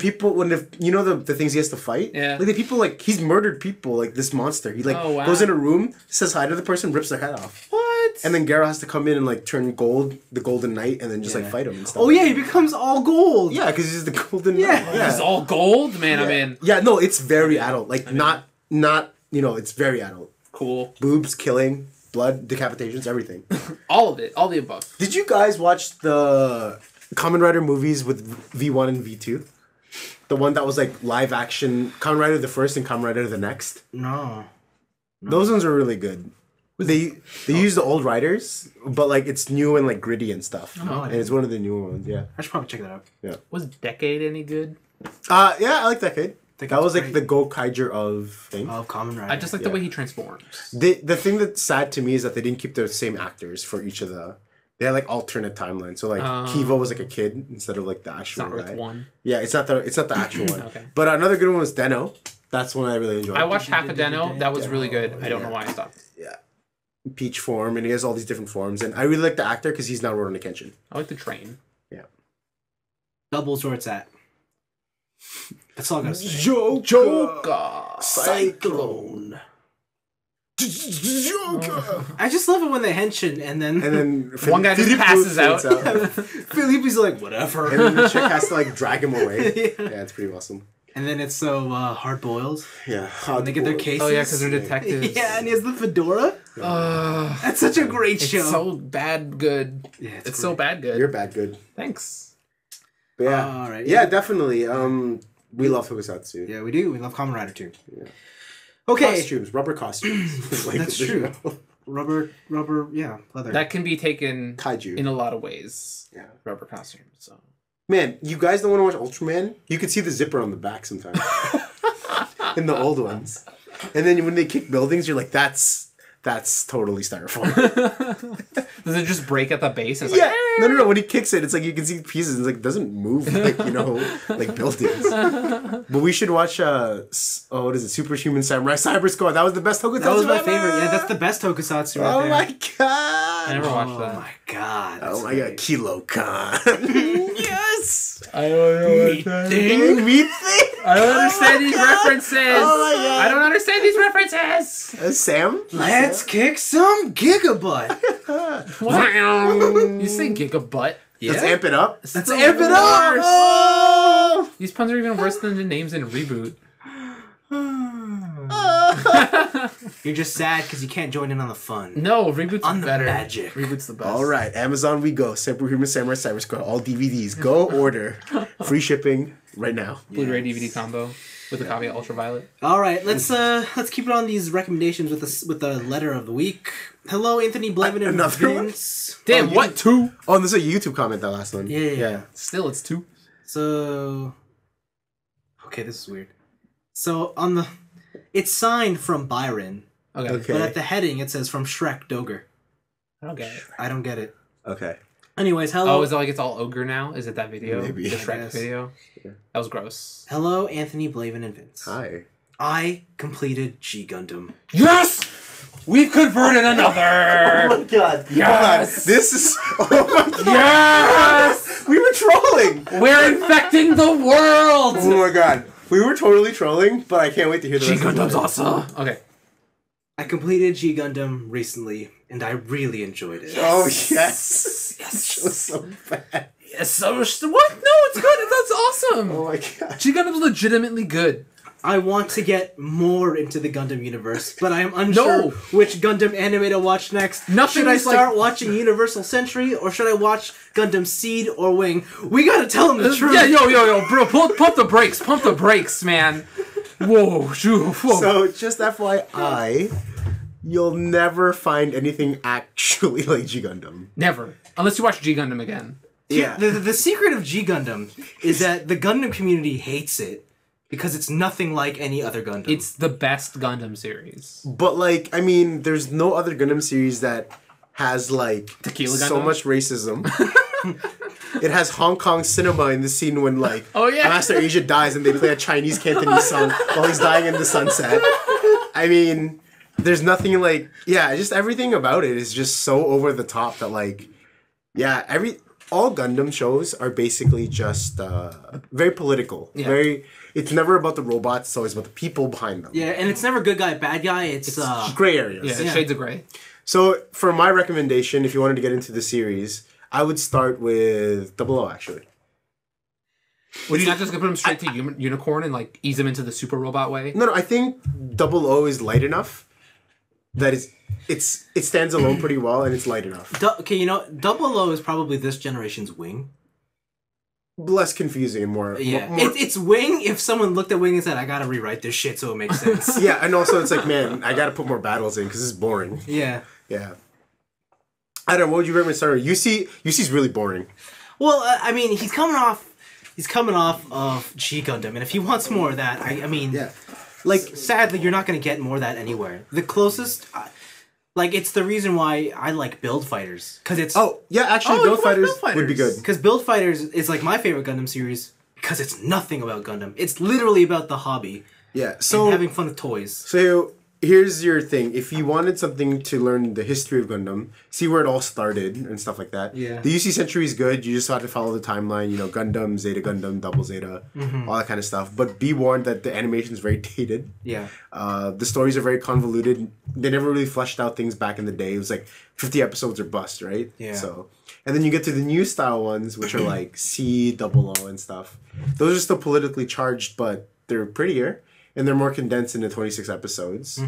you know the things he has to fight? Yeah. Like the people, like, he's murdered people, like this monster. He like goes in a room, says hi to the person, rips their head off. What? And then Garo has to come in and like turn gold, the Golden Knight, and then just like fight him and stuff. Oh yeah, he becomes all gold. Yeah, because he's the Golden Knight. Yeah. He's all gold? Man, I'm in. Yeah, no, it's very adult. Like not you know, it's very adult. Cool. Boobs, killing, blood, decapitations, everything. All of it. All the above. Did you guys watch the Kamen Rider movies with V1 and V2? The one that was like live action, Kamen Rider the first and Kamen Rider the next? No. Those ones are really good. They use the old riders, but like it's new and like gritty and stuff. Oh, and it's one of the newer ones, yeah. I should probably check that out. Yeah. Was Decade any good? Yeah, I like that kid. That was like great. the Gokaiger of thing. Of Kamen Rider. I just like the way he transforms. The thing that's sad to me is that they didn't keep the same actors for each of the. They had like alternate timelines. So like Kivo was like a kid instead of like the actual It's not guy. Earth 1. Yeah, it's not the actual one. Okay. But another good one was Deno. That's one I really enjoyed. I watched half of Deno. That was really good. I don't know why I stopped. Yeah. Peach form, and he has all these different forms, and I really like the actor because he's not Rurouni Kenshin. I like the train. Yeah. Doubles where it's at. That's all I gotta say. Joker. Cyclone. Joker. I just love it when they henshin and then one guy just passes out. Felipe's like, whatever. And then the chick has to like drag him away. Yeah, it's pretty awesome. And then it's so hard boiled. Yeah. When they get their cases. Oh yeah, because they're detectives. Yeah, and he has the fedora. That's such a great show. It's so bad good. Yeah, it's so bad good. You're bad good. Thanks. But yeah. All right. Yeah, definitely. We love Tokusatsu. Yeah, we do. We love Kamen Rider too. Yeah. Okay. Costumes, rubber costumes. Like that's true. Rubber, yeah, leather. That can be taken Kaiju in a lot of ways. Yeah. Rubber costumes. So. Man, you guys don't want to watch Ultraman? You could see the zipper on the back sometimes. In the old ones. And then when they kick buildings, you're like, that's totally styrofoam. Does it just break at the base? And it's Yeah. like, No. When he kicks it, it's like you can see pieces. It's like, it doesn't move like, like buildings. But we should watch, what is it? Superhuman Samurai Cyber Squad. That was the best Tokusatsu. That was my ever. favorite. Yeah, that's the best Tokusatsu right there. Oh my god. I never watched that. Oh my god. Oh my god. Kilo-kan. Yes. I don't know. Meat thing. I don't understand these references. Oh my god. I don't understand these references. Sam? Let's kick some gigabutt. You say gigabutt? Yeah. Let's amp it up. Let's amp it up. Oh! These puns are even worse than the names in Reboot. You're just sad because you can't join in on the fun. No, Reboot's On the better. magic. Reboot's the best. All right, Amazon we go. Superhuman Samurai Cyber Squad. All DVDs. Go order. Free shipping right now. Blu-ray DVD combo with a copy of Ultraviolet. All right, let's keep it on these recommendations with the letter of the week. Hello, Anthony Blaven and Another one? Vince. Damn, what? 2? Oh, and this is a YouTube comment, that last one. Yeah. Still, it's 2. So, okay, this is weird. So it's signed from Byron. Okay. But at the heading it says from Shrek Doger. I don't get it. I don't get it. Okay. Anyways, hello. Oh, is it like it's all ogre now? Is it that video? Maybe. The I Shrek guess. video? Yeah. That was gross. Hello, Anthony Blaven and Vince. Hi. I completed G Gundam. Yes! We've converted another! Oh my god. Yes! This is... Oh my god. Yes! We were trolling! We're infecting the world! Oh my god. We were totally trolling, but I can't wait to hear the G rest of Gundam's it. awesome. Okay. I completed G Gundam recently, and I really enjoyed it. Oh, yes. Yes. This show's so bad. Yes, so what? No, it's good. That's awesome. Oh my god. G Gundam's legitimately good. I want to get more into the Gundam universe, but I am unsure No. which Gundam anime to watch next. Nothing Should I is start watching Universal Century, or should I watch Gundam Seed or Wing? We gotta tell them the truth. Yeah, yo, bro, pump the brakes, man. Whoa. So, just FYI, you'll never find anything actually like G Gundam. Never. Unless you watch G Gundam again. Yeah. The secret of G Gundam is that the Gundam community hates it because it's nothing like any other Gundam. It's the best Gundam series. But, like, I mean, there's no other Gundam series that has, like, Tequila so Gundam? much racism. It has Hong Kong cinema in the scene when, like, Oh, yeah. Master Asia dies and they play a Chinese Cantonese song while he's dying in the sunset. I mean, there's nothing like... Yeah, just everything about it is just so over the top that, like... Yeah, all Gundam shows are basically just very political. Yeah. It's never about the robots, it's always about the people behind them. yeah, and it's never good guy, bad guy. It's Gray areas. Yeah, Yeah. Shades of Grey. So, for my recommendation, if you wanted to get into the series, I would start with 00, actually. Would you not just put him straight to Unicorn and, like, ease him into the super robot way? No, I think 00 is light enough that it stands alone pretty well, and it's light enough. okay, you know, 00 is probably this generation's Wing. Less confusing and more... Yeah, more it's Wing if someone looked at Wing and said, I gotta rewrite this shit so it makes sense. yeah, and also it's like, man, I gotta put more battles in, because this is boring. Yeah. Yeah. I don't know, what would you recommend starting? UC's really boring. Well, I mean, he's coming off of G Gundam, and if he wants more of that, I mean... Yeah. Like, sadly, you're not going to get more of that anywhere. The closest... like, it's the reason why I like Build Fighters. Because it's... Oh, yeah, actually, Build Fighters would be good. Because Build Fighters is, like, my favorite Gundam series, because it's nothing about Gundam. It's literally about the hobby. Yeah, So... And having fun with toys. So, here's your thing. If you wanted something to learn the history of Gundam, see where it all started and stuff like that. Yeah. The UC Century is good. You just have to follow the timeline. You know, Gundam, Zeta Gundam, Double Zeta, all that kind of stuff. But be warned that the animation is very dated. Yeah. The stories are very convoluted. They never really fleshed out things back in the day. It was like 50 episodes or bust, right? Yeah. So, and then you get to the new style ones, which are like C00 and stuff. Those are still politically charged, but they're prettier. And they're more condensed into 26 episodes.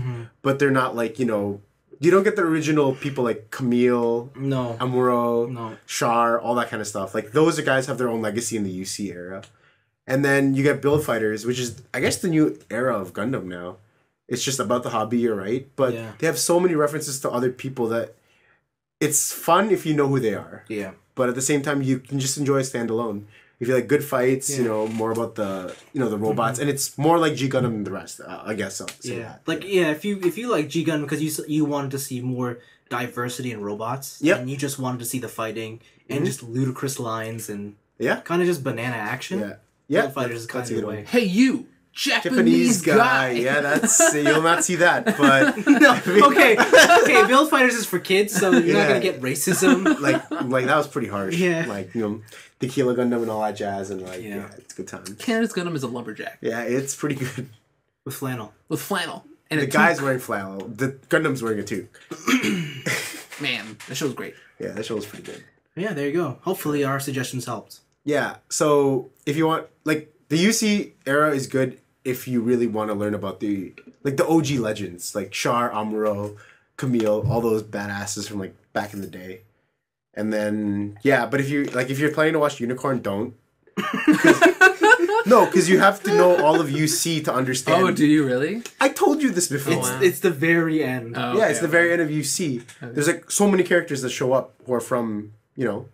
But they're not like, you know... You don't get the original people like Camille, No. Amuro, Char, all that kind of stuff. Like, those guys have their own legacy in the UC era. And then you get Build Fighters, which is, I guess, the new era of Gundam now. It's just about the hobby, you're right. But they have so many references to other people that it's fun if you know who they are. Yeah. But at the same time, you can just enjoy a standalone. If you like good fights, you know, more about the, you know, the robots, and it's more like G Gundam than the rest, I guess so. Yeah. Like, yeah, if you like G Gundam because you wanted to see more diversity in robots, and you just wanted to see the fighting and just ludicrous lines and kind of just banana action. Yeah. Build Fighters is kind of the way. Hey, you! Japanese guy. Yeah, that's you'll not see that, but okay, Build Fighters is for kids, so you're not gonna get racism. like that was pretty harsh. Yeah. Like, you know, Tequila Gundam and all that jazz, and like it's a good time. Canada's Gundam is a lumberjack. Yeah, it's pretty good. With flannel. And the guy's wearing flannel. The Gundam's wearing it too. Man, that show's great. Yeah, that show was pretty good. Yeah, there you go. Hopefully our suggestions helped. Yeah, so if you want, like, the UC era is good if you really want to learn about the OG legends, like Char, Amuro, Camille, all those badasses from like back in the day. And then but if you're planning to watch Unicorn, don't. No, because you have to know all of UC to understand. Oh, do you really? I told you this before. It's the very end. Oh, yeah, it's the very end of UC. Okay. There's like so many characters that show up who are from, you know,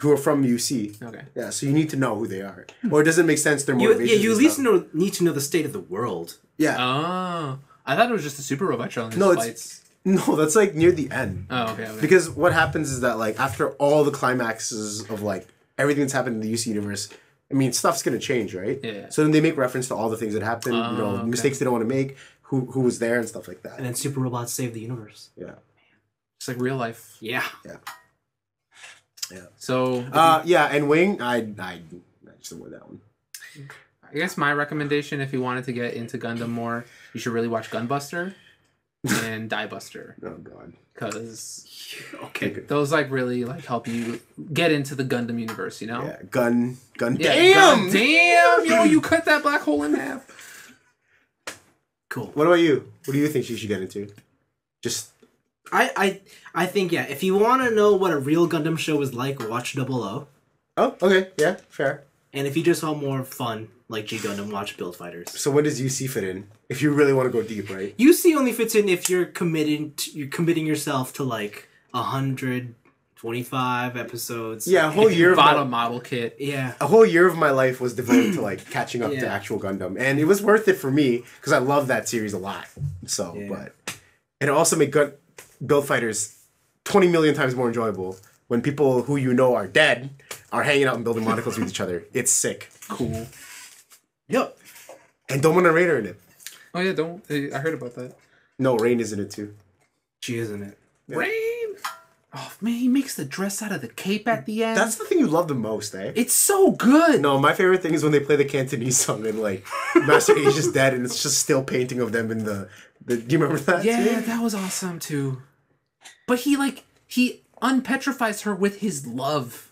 who are from UC. Okay. Yeah, so you need to know who they are. Or it doesn't make sense their motivations. You at least need to know the state of the world. Yeah. Oh. I thought it was just a super robot show and fights. No, that's like near the end. Oh, okay. Because what happens is that like after all the climaxes of like everything that's happened in the UC universe, I mean, stuff's gonna change, right? Yeah. So then they make reference to all the things that happened, you know, mistakes they don't want to make. who was there and stuff like that. And then super robots save the universe. Yeah. It's like real life. Yeah. Yeah. Yeah. So yeah, and Wing, I just avoid that one. I guess my recommendation, if you wanted to get into Gundam more, you should really watch Gunbuster and Diebuster. Oh god. Because okay, those like really like help you get into the Gundam universe, you know? Yeah, gun. Yeah, damn, yo, you cut that black hole in half. Cool. What about you? What do you think she should get into? Just I think if you want to know what a real Gundam show is like, watch 00. Oh, okay, yeah, fair. And if you just want more fun, like G Gundam, watch Build Fighters. So when does UC fit in? If you really want to go deep, right? UC only fits in if you're committing yourself to like 125 episodes. Yeah, a whole year of bought a model kit. Yeah, a whole year of my life was devoted to like catching up to actual Gundam, and it was worth it for me because I love that series a lot. So, but and it also made Build Fighters 20 million times more enjoyable when people who you know are dead are hanging out and building monocles with each other. It's sick. Cool. Yep. And Domon and Rain are in it. Oh yeah, I heard about that. No, Rain is in it too. She is in it. Yeah. Rain. Oh man, he makes the dress out of the cape at the end. That's the thing you love the most, eh? It's so good. No, my favorite thing is when they play the Cantonese song and like Master H is dead and it's just still painting of them in the do you remember that? Yeah, too? that was awesome too. But he unpetrifies her with his love.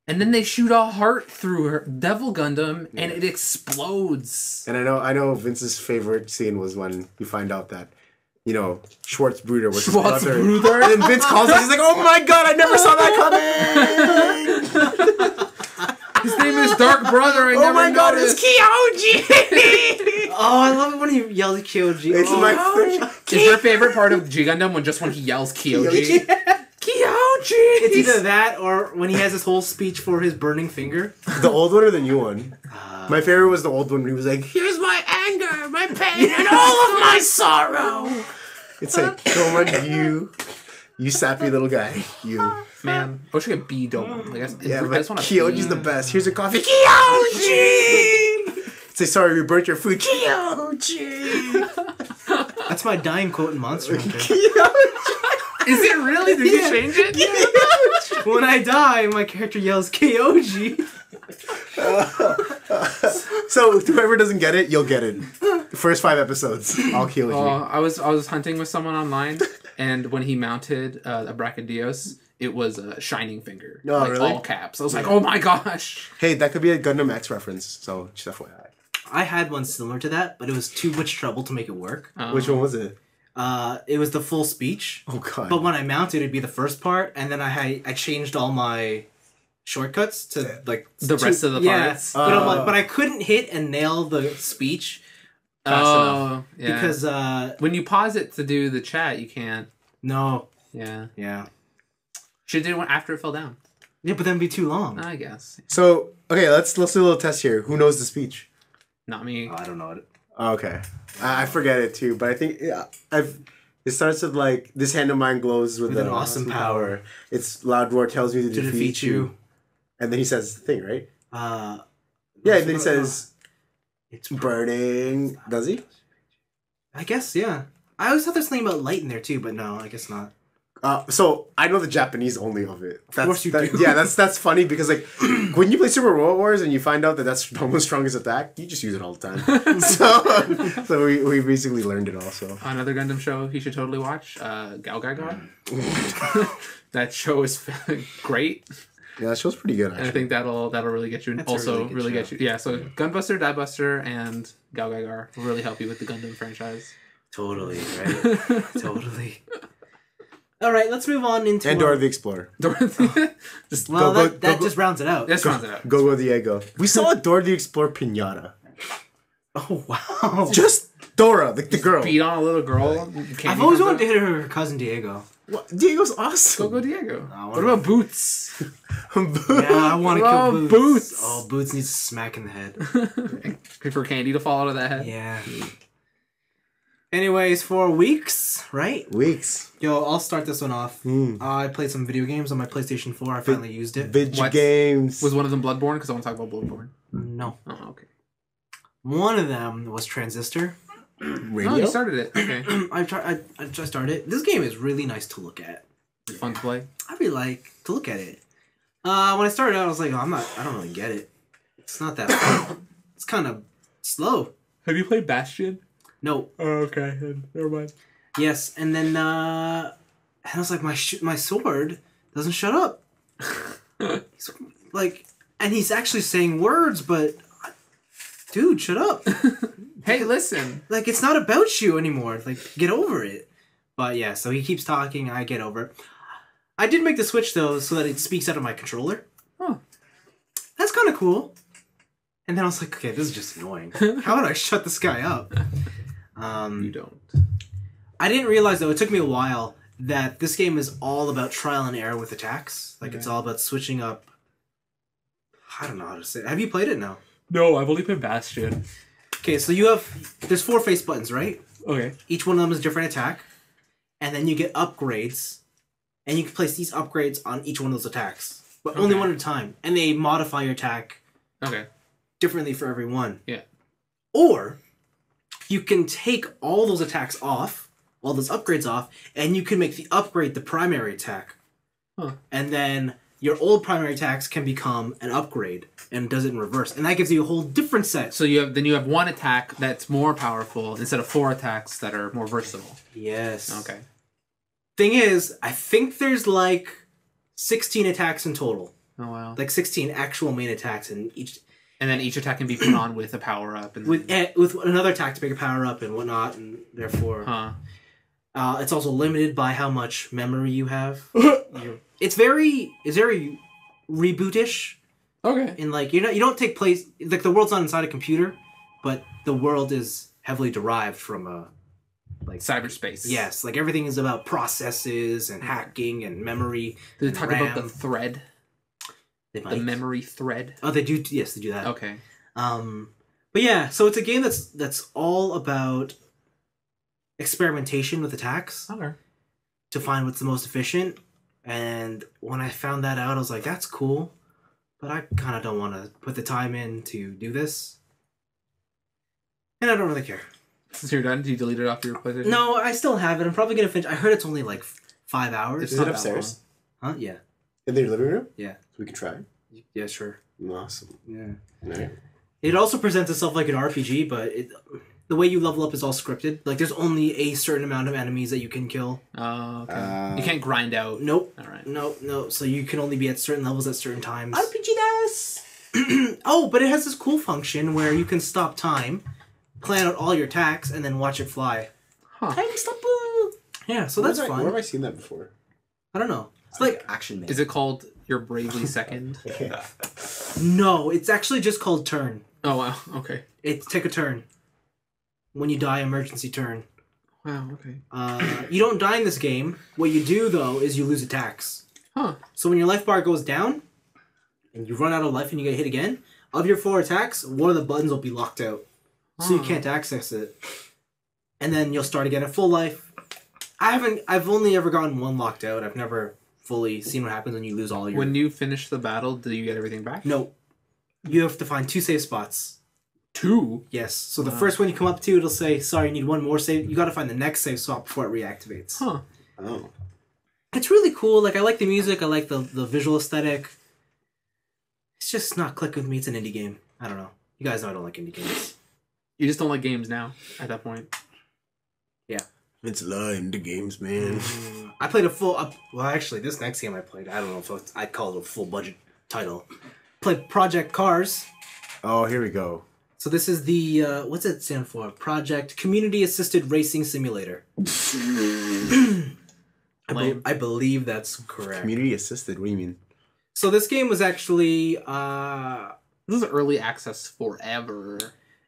And then they shoot a heart through her Devil Gundam and it explodes. And I know Vince's favorite scene was when you find out that, you know, Schwarzbruder was his brother. And then Vince calls us, he's like, oh my god, I never saw that coming! His name is Dark Brother, I never god, noticed. it's Kyoji! Oh, I love it when he yells at Kyoji. It's my favorite. Is your favorite part of G Gundam when he yells Kyoji? Kyoji! It's either that or when he has his whole speech for his burning finger. The old one or the new one? My favorite was the old one when he was like, here's my anger, my pain, and all of my sorrow. It's like, come on, you sappy little guy, you. Man, I wish I could be Domon. Like, Yeah, I but just want to Kyoji's the best. Here's your coffee. Kyoji! Say, sorry, we burnt your food. Kyoji! That's my dying quote in Monster Hunter. Is it really? Did you change it? When I die, my character yells Kyoji. So whoever doesn't get it, you'll get it. The first 5 episodes, I'll kill you. I was hunting with someone online, and when he mounted a Brachadios, it was a shining finger. Oh, like, really? all caps. I was like, oh my gosh. Hey, that could be a Gundam X reference, so just FYI. I had one similar to that, but it was too much trouble to make it work. Which one was it? It was the full speech. Oh god. But when I mounted, it'd be the first part, and then I changed all my shortcuts to like the rest of the parts. But I couldn't hit and nail the speech fast enough. Yeah. Because when you pause it to do the chat, you can't. No. Yeah. Should do it after it fell down. Yeah, but then it'd be too long. I guess. So okay, let's do a little test here. Who knows the speech? Not me. I don't know it. Okay, I forget it too, but I think it starts with like, this hand of mine glows with an awesome power. It's loud roar tells me to defeat you. And then he says the thing, right? And then he says it's burning. Does he? I guess, yeah. I always thought there's something about light in there too, but no, I guess not. So I know the Japanese only of it. Of course you do. Yeah, that's funny because like when you play Super Robot Wars and you find out that that's Domo's strongest attack, you just use it all the time. so we basically learned it also. Another Gundam show you should totally watch, Gao. That show is great. Yeah, that show's pretty good actually. And I think that'll really get you. That's also a really get you. Yeah, so Gunbuster, Diebuster, and Gao will really help you with the Gundam franchise. Totally, right? Totally. All right, let's move on into... And Dora the Explorer. That just rounds it out. Just rounds it out. Go Diego. We saw a Dora the Explorer pinata. Oh, wow. Just Dora, the girl. Beat on a little girl. I've always wanted to hit her cousin Diego. What? Diego's awesome. Go Diego. What about Boots? Yeah, I want to kill Boots. Boots. Oh, Boots needs a smack in the head. For candy to fall out of that head. Yeah. Anyways, for weeks, right? Weeks. Yo, I'll start this one off. I played some video games on my PlayStation 4. I finally used it. Video games. Was one of them Bloodborne? Because I want to talk about Bloodborne. No. Oh, okay. One of them was Transistor. Radio? Oh, you started it. Okay. I just started it. This game is really nice to look at. Fun to play. I really like to look at it. When I started out, I was like, I don't really get it. It's not that fun. It's kind of slow. Have you played Bastion? No. Oh, okay. Never mind. Yes, and then I was like, my sword doesn't shut up. And he's actually saying words, but dude, shut up. Hey, listen. Like, it's not about you anymore. Like, get over it. But yeah, so he keeps talking, I get over it. I did make the switch, though, so that it speaks out of my controller. Huh. That's kind of cool. And then I was like, okay, this is just annoying. How would I shut this guy up? You don't. I didn't realize, though, it took me a while, that this game is all about trial and error with attacks. Like, It's all about switching up. I don't know how to say it. Have you played it now? No, I've only played Bastion. Okay, so there's 4 face buttons, right? Okay. Each one of them is a different attack. And then you get upgrades. And you can place these upgrades on each one of those attacks. But only one at a time. And they modify your attack differently for every one. Yeah. Or you can take all those attacks off, all those upgrades off, and you can make the upgrade the primary attack. Huh. And then your old primary attacks can become an upgrade and does it in reverse. And that gives you a whole different set. So you have one attack that's more powerful instead of 4 attacks that are more versatile. Yes. Okay. Thing is, I think there's like 16 attacks in total. Oh wow. Like 16 actual main attacks in each. And then each attack can be put on with a power up and with another attack to make a power up and whatnot, and therefore it's also limited by how much memory you have. It's very rebootish. Okay. And like you don't take place like the world's not inside a computer, but the world is heavily derived from like cyberspace. Yes, like everything is about processes and hacking and memory. Did they talk about the thread? They might. The memory thread. Oh, they do. Yes, they do that. Okay. But yeah, so it's a game that's all about experimentation with attacks. Okay. To find what's the most efficient. And when I found that out, I was like, that's cool. But I kind of don't want to put the time in to do this. And I don't really care. Since you're done, do you delete it off your PlayStation? No, I still have it. I'm probably going to finish. I heard it's only like 5 hours. Is it upstairs? Huh? Yeah. In their living room? Yeah. So we can try? Yeah, sure. Awesome. Yeah. Right. It also presents itself like an RPG, but the way you level up is all scripted. Like, there's only a certain amount of enemies that you can kill. Oh, okay. You can't grind out. Nope. All right. No. So you can only be at certain levels at certain times. RPG-ness! Oh, but it has this cool function where you can stop time, plan out all your attacks, and then watch it fly. Huh. Time stop. Yeah, so that's fun. Where have I seen that before? I don't know. It's like Action Man. Is it called Your Bravely Second? no, it's actually just called turn. Oh wow. Okay. It's take a turn. When you die, emergency turn. Wow. Okay. You don't die in this game. What you do though is you lose attacks. Huh. So when your life bar goes down, and you run out of life and you get hit again, of your 4 attacks, one of the buttons will be locked out. So you can't access it. And then you'll start again at full life. I've only ever gotten one locked out. I've never fully seen what happens when you lose all your... When you finish the battle, do you get everything back? No. You have to find 2 save spots. 2? Yes. So the first one you come up to, it'll say, sorry, you need 1 more save. You gotta find the next save spot before it reactivates. Huh. Oh. It's really cool. Like, I like the music. I like the visual aesthetic. It's just not clicking with me. It's an indie game. I don't know. You guys know I don't like indie games. You just don't like games now, at that point. Yeah. It's into games, man. I played a full... well, actually, this next game I played, I don't know if I'd call it a full budget title. Played Project Cars. Oh, here we go. So this is the... what's it stand for? Project Community Assisted Racing Simulator. I believe that's correct. Community assisted, what do you mean? So this game was actually... This is early access forever.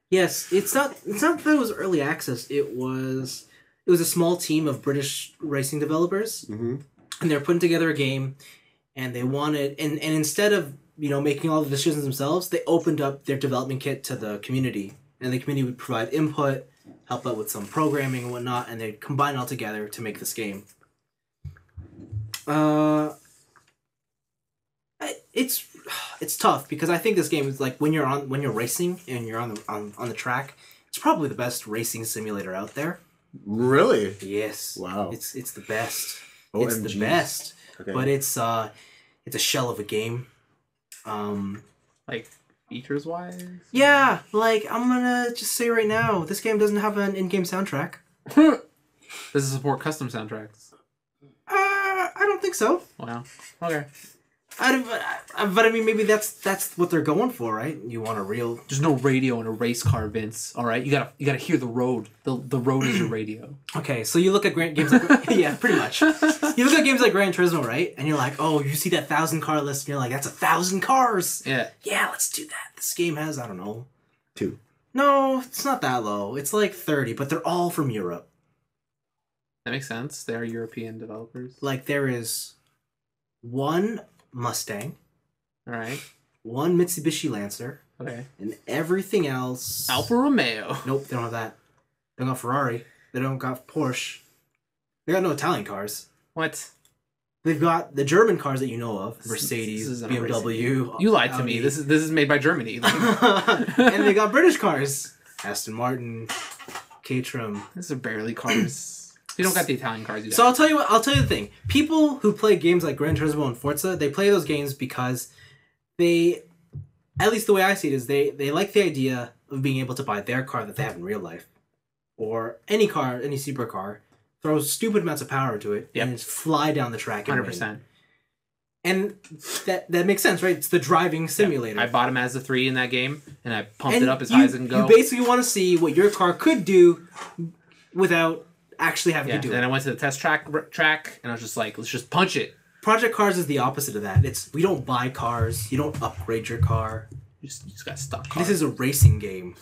Yes, it's not that it was early access. It was a small team of British racing developers, and they're putting together a game, and they wanted and instead of making all the decisions themselves, they opened up their development kit to the community, and the community would provide input, help out with some programming and whatnot, and they'd combine it all together to make this game. It's tough because I think this game is like when you're racing and you're on the track, It's probably the best racing simulator out there. Really? Yes. Wow. It's the best. OMG. It's the best. Okay. But it's a shell of a game. Like features wise? Yeah, like I'm gonna just say right now, this game doesn't have an in-game soundtrack. Does it support custom soundtracks? I don't think so. Wow. Okay. But I mean, maybe that's what they're going for, right? You want a real. There's no radio in a race car, Vince. All right, you gotta hear the road. The road is your radio. Okay, so you look at games like yeah, pretty much. You look at games like Gran Turismo, right? And you're like, oh, you see that 1,000-car list, and you're like, that's 1,000 cars. Yeah. Yeah, let's do that. This game has, I don't know, 2. No, it's not that low. It's like 30, but they're all from Europe. That makes sense. They are European developers. Like there is one Mustang. All right. One Mitsubishi Lancer. Okay. And everything else. Alfa Romeo. Nope, they don't have that. They don't got Ferrari. They don't got Porsche. They got no Italian cars. What? They've got the German cars that you know of. Mercedes, BMW. You lied to Audi. me. This is made by Germany. And they got British cars. Aston Martin, Caterham. These are barely cars. You don't got the Italian cars. So I'll tell you the thing. People who play games like Gran Turismo and Forza, they play those games because they, at least the way I see it is, they like the idea of being able to buy their car that they have in real life. Or any car, any supercar, throw stupid amounts of power into it, and just fly down the track and 100%. win. And that makes sense, right? It's the driving simulator. I bought a Mazda 3 in that game, and I pumped it up as high as it can go. You basically want to see what your car could do without actually having to do it. And I went to the test track, and I was just like, let's just punch it. Project Cars is the opposite of that. We don't buy cars. You don't upgrade your car. You just got stock cars. This is a racing game.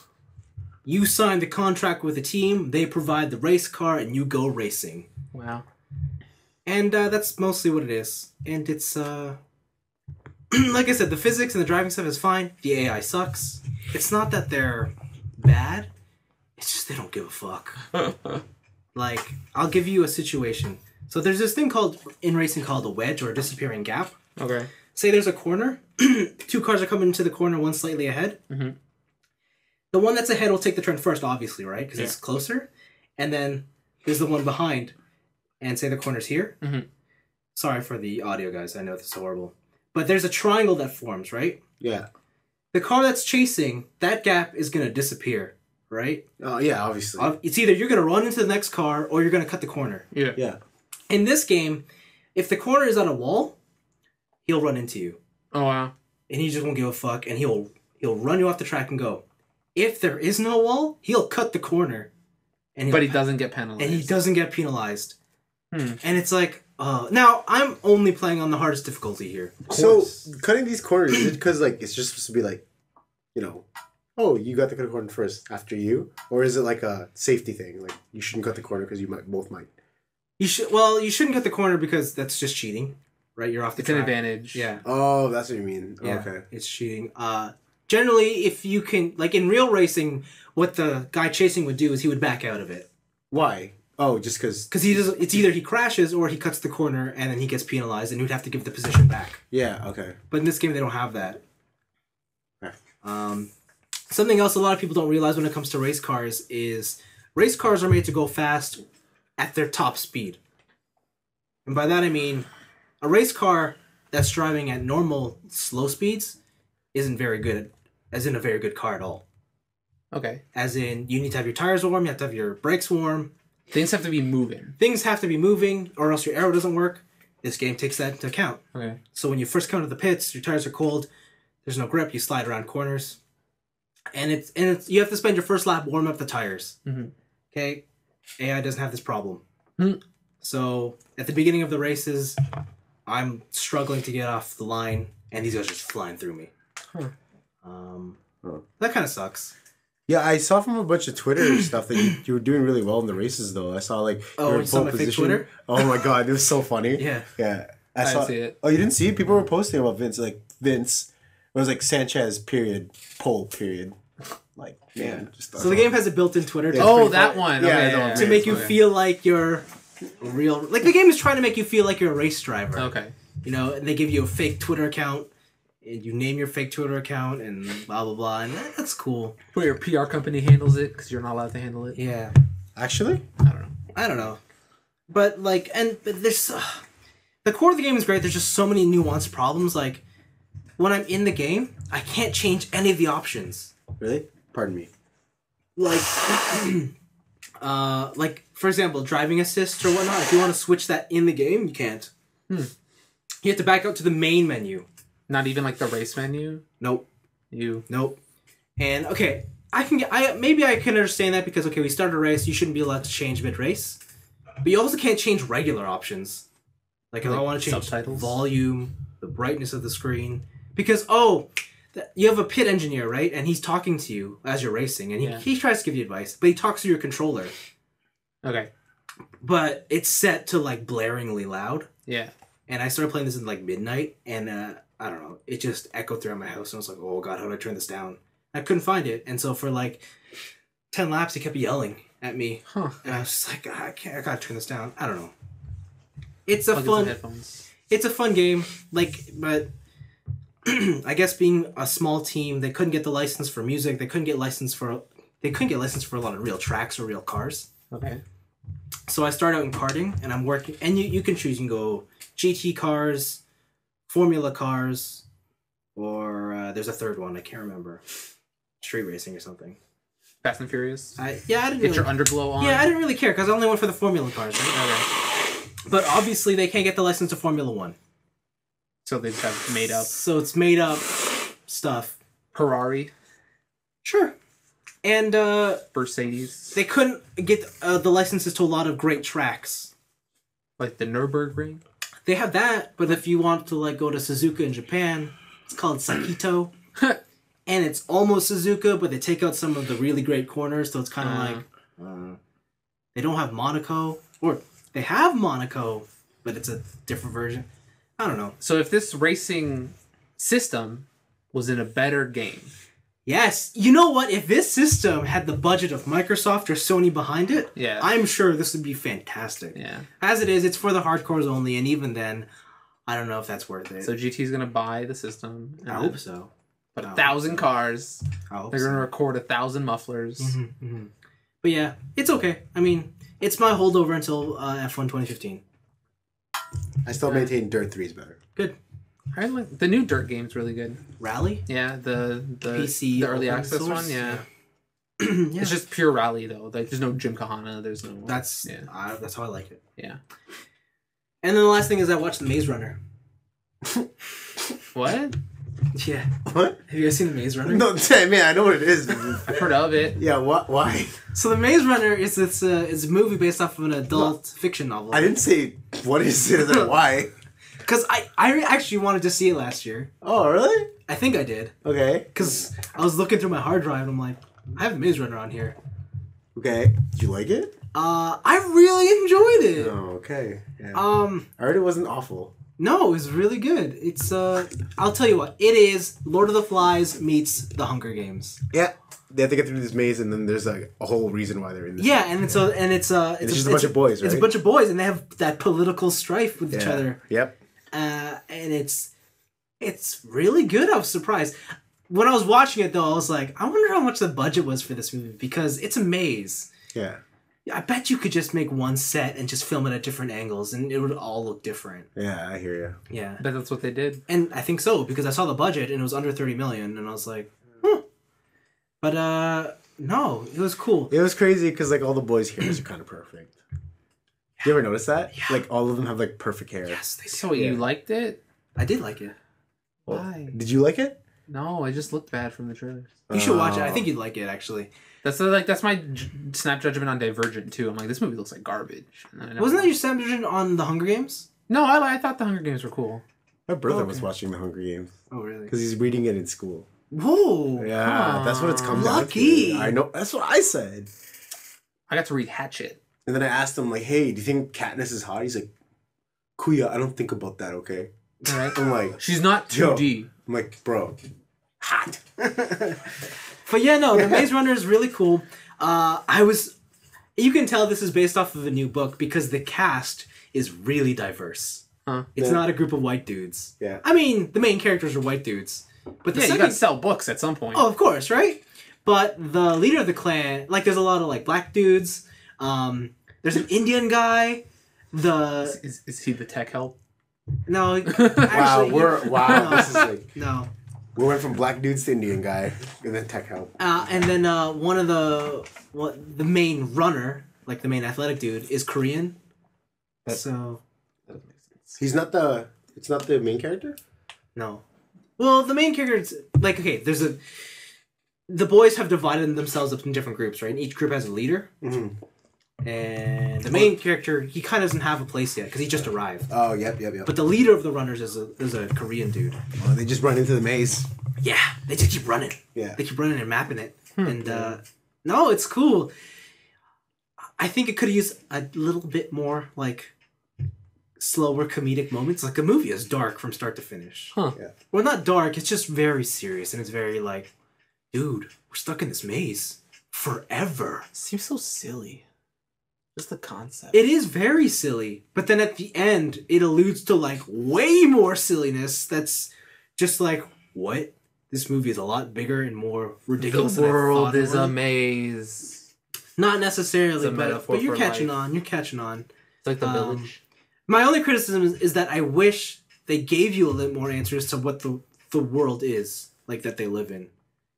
You sign the contract with a team, they provide the race car, and you go racing. Wow. And that's mostly what it is. And it's, like I said, the physics and the driving stuff is fine. The AI sucks. It's not that they're bad. It's just they don't give a fuck. Like, I'll give you a situation. So there's this thing called, in racing, called a wedge or a disappearing gap. Okay. Say there's a corner. 2 cars are coming into the corner, one slightly ahead. Mm-hmm. The one that's ahead will take the turn first, obviously, right? Because it's closer. And then there's the one behind. And say the corner's here. Mm-hmm. Sorry for the audio, guys. I know this is horrible. But there's a triangle that forms, right? Yeah. The car that's chasing, that gap is going to disappear, right? Oh, yeah, obviously. It's either you're going to run into the next car or you're going to cut the corner. Yeah. Yeah. In this game, if the corner is on a wall, he'll run into you. Oh, wow. And he just won't give a fuck, and he'll run you off the track and go. If there is no wall, he'll cut the corner. But he doesn't get penalized. And he doesn't get penalized. And it's like, now, I'm only playing on the hardest difficulty here. So, cutting these corners, is it because, like, it's just supposed to be, like, you know, oh, you got to cut the corner first after you? Or is it, like, a safety thing? Like, you shouldn't cut the corner because you both might. You shouldn't cut the corner because that's just cheating, right? You're off the track. It's an advantage. Yeah. Oh, that's what you mean. Yeah, okay. It's cheating. Generally, if you can, like, in real racing, what the guy chasing would do is he would back out of it. Why? Oh, just because... Because it's either he crashes or he cuts the corner and then he gets penalized and he would have to give the position back. Yeah, okay. But in this game, they don't have that. Okay. Something else a lot of people don't realize when it comes to race cars is race cars are made to go fast at their top speed. And by that I mean a race car that's driving at normal slow speeds isn't very good, as in a very good car at all. Okay. As in, you need to have your tires warm, you have to have your brakes warm. Things have to be moving. Things have to be moving, or else your aero doesn't work. This game takes that into account. Okay. So when you first come to the pits, your tires are cold, there's no grip, you slide around corners. And it's you have to spend your first lap warming up the tires. Mm-hmm. Okay? AI doesn't have this problem. Mm. So at the beginning of the races, I'm struggling to get off the line, and these guys are just flying through me. That kind of sucks. Yeah, I saw from a bunch of Twitter stuff that you were doing really well in the races, though. I saw, like, you saw my fake Twitter? Oh, my God. It was so funny. Yeah. Yeah. I didn't see it. Oh, you didn't see it? People were posting about Vince. Like, Vince. It was like Sanchez, period. Pole, period. Like, man. Just so the game has a built-in Twitter. Yeah, Oh, that one. Yeah, Okay, to make you feel like you're real. Like, the game is trying to make you feel like you're a race driver. Okay. You know, and they give you a fake Twitter account. and you name your fake Twitter account and blah blah blah, and that's cool. Where your PR company handles it because you're not allowed to handle it. Yeah. Actually, I don't know, but like, but there's the core of the game is great. There's just so many nuanced problems. Like when I'm in the game, I can't change any of the options. Really? Pardon me. Like, like for example, driving assist or whatnot. If you want to switch that in the game, you can't. You have to back out to the main menu. Not even like the race menu. Nope. Nope. And okay, maybe I can understand that because okay, we started a race. You shouldn't be allowed to change mid race, but you also can't change regular options. Like if I want to change subtitles, volume, the brightness of the screen, because you have a pit engineer, right? And he's talking to you as you're racing, and he tries to give you advice, but he talks to your controller. Okay. But it's set to like blaringly loud. Yeah. And I started playing this in like midnight, and I don't know, it just echoed throughout my house, and I was like, oh god, how do I turn this down? I couldn't find it, and so for like 10 laps, he kept yelling at me, and I was just like, I gotta turn this down. I don't know. It's a fun game, like, but I guess being a small team, they couldn't get the license for music. They couldn't get license for a lot of real tracks or real cars. Okay. So I started out in karting, and I'm working, and you can choose. You can go GT cars, Formula cars, or there's a third one I can't remember, street racing or something. Fast and Furious. I didn't get your underglow on. Yeah, I didn't really care because I only went for the Formula cars. Right? Okay. But obviously, they can't get the license to Formula 1. So they just have made up. So it's made up stuff. Ferrari. Sure. And Mercedes. They couldn't get the licenses to a lot of great tracks. Like the Nürburgring? They have that, but if you want to like go to Suzuka in Japan, it's called Sakito. And it's almost Suzuka, but they take out some of the really great corners, so it's kind of like... they don't have Monaco. Or they have Monaco, but it's a different version. I don't know. So if this racing system was in a better game... Yes. You know what? If this system had the budget of Microsoft or Sony behind it, I'm sure this would be fantastic. Yeah. As it is, it's for the hardcores only, and even then, I don't know if that's worth it. So GT's going to buy the system. I hope so. But 1,000 cars. I hope They're going to record 1,000 mufflers. But yeah, it's okay. I mean, it's my holdover until F1 2015. I still maintain Dirt 3 is better. Good. I like the new Dirt game's really good. Rally? Yeah, the PC, the early access source? One. Yeah. It's just pure rally though. Like there's no Gymkhana. There's no. That's how I like it. Yeah. And then the last thing is I watched The Maze Runner. What? Yeah. What? Have you guys seen The Maze Runner? No, man, I know what it is. I've heard of it. Yeah. What? Why? So The Maze Runner is it's a movie based off of an adult fiction novel. I didn't say what is it and why. Because I actually wanted to see it last year. Oh, really? I think I did. Okay. Because I was looking through my hard drive and I'm like, I have The Maze Runner on here. Okay. Did you like it? I really enjoyed it. Oh, okay. Yeah. I heard it wasn't awful. No, it was really good. It's I'll tell you what, it is Lord of the Flies meets The Hunger Games. Yeah. They have to get through this maze, and then there's like a whole reason why they're in this. Yeah, and it's just a bunch of boys, right? It's a bunch of boys, and they have that political strife with each other. Yep. And it's really good. I was surprised when I was watching it, though. I was like, I wonder how much the budget was for this movie because it's a maze. Yeah. I bet you could just make one set and just film it at different angles, and it would all look different. Yeah, I hear you. Yeah, I bet that's what they did. And I think so because I saw the budget and it was under 30 million, and I was like, huh. But no, it was cool. It was crazy because like all the boys' hairs are kind of perfect. You ever notice that? Yeah. Like all of them have like perfect hair. Yes, they do. So you liked it? I did like it. Why? Did you like it? No, I just looked bad from the trailers. You should watch it. I think you'd like it actually. That's my snap judgment on Divergent too. I'm like, this movie looks like garbage. Wasn't that your snap judgment on The Hunger Games? No, I thought The Hunger Games were cool. My brother was watching The Hunger Games. Oh, really? Because he's reading it in school. Whoa! Yeah, that's what it's come down lucky. to. I know. That's what I said. I got to read Hatchet. And then I asked him, like, hey, do you think Katniss is hot? He's like, Kuya, I don't think about that, okay? All right. I'm like... She's not 2D. I'm like, bro, hot. But yeah, no, The Maze Runner is really cool. You can tell this is based off of a new book because the cast is really diverse. It's not a group of white dudes. Yeah. I mean, the main characters are white dudes. But you gotta sell books at some point. Oh, of course, right? But the leader of the clan, like, there's a lot of, like, black dudes. There's an Indian guy. Is he the tech help? No. Actually, this is like... No. We went from black dudes to Indian guy, and then tech help. And then one of the main runner, like the main athletic dude, is Korean. So that doesn't make sense. He's not the. It's not the main character. No. Well, the main character is like, okay. The boys have divided themselves up in different groups, right? And each group has a leader. Mm-hmm. And the main character, he kind of doesn't have a place yet because he just arrived. Oh, yep. But the leader of the runners is a Korean dude. Oh, they just run into the maze. Yeah, they just keep running. Yeah. They keep running and mapping it. And, no, it's cool. I think it could have used a little bit more, like, slower comedic moments. Like, a movie is dark from start to finish. Huh. Yeah. Well, not dark, it's just very serious. And it's very, like, dude, we're stuck in this maze forever. Seems so silly. Just the concept. It is very silly, but then at the end, it alludes to, like, way more silliness that's just like, what? This movie is a lot bigger and more ridiculous The world is a maze. Not necessarily, but you're catching life. on. You're catching on. It's like The Village. My only criticism is that I wish they gave you a little more answers to what the world is, like, that they live in.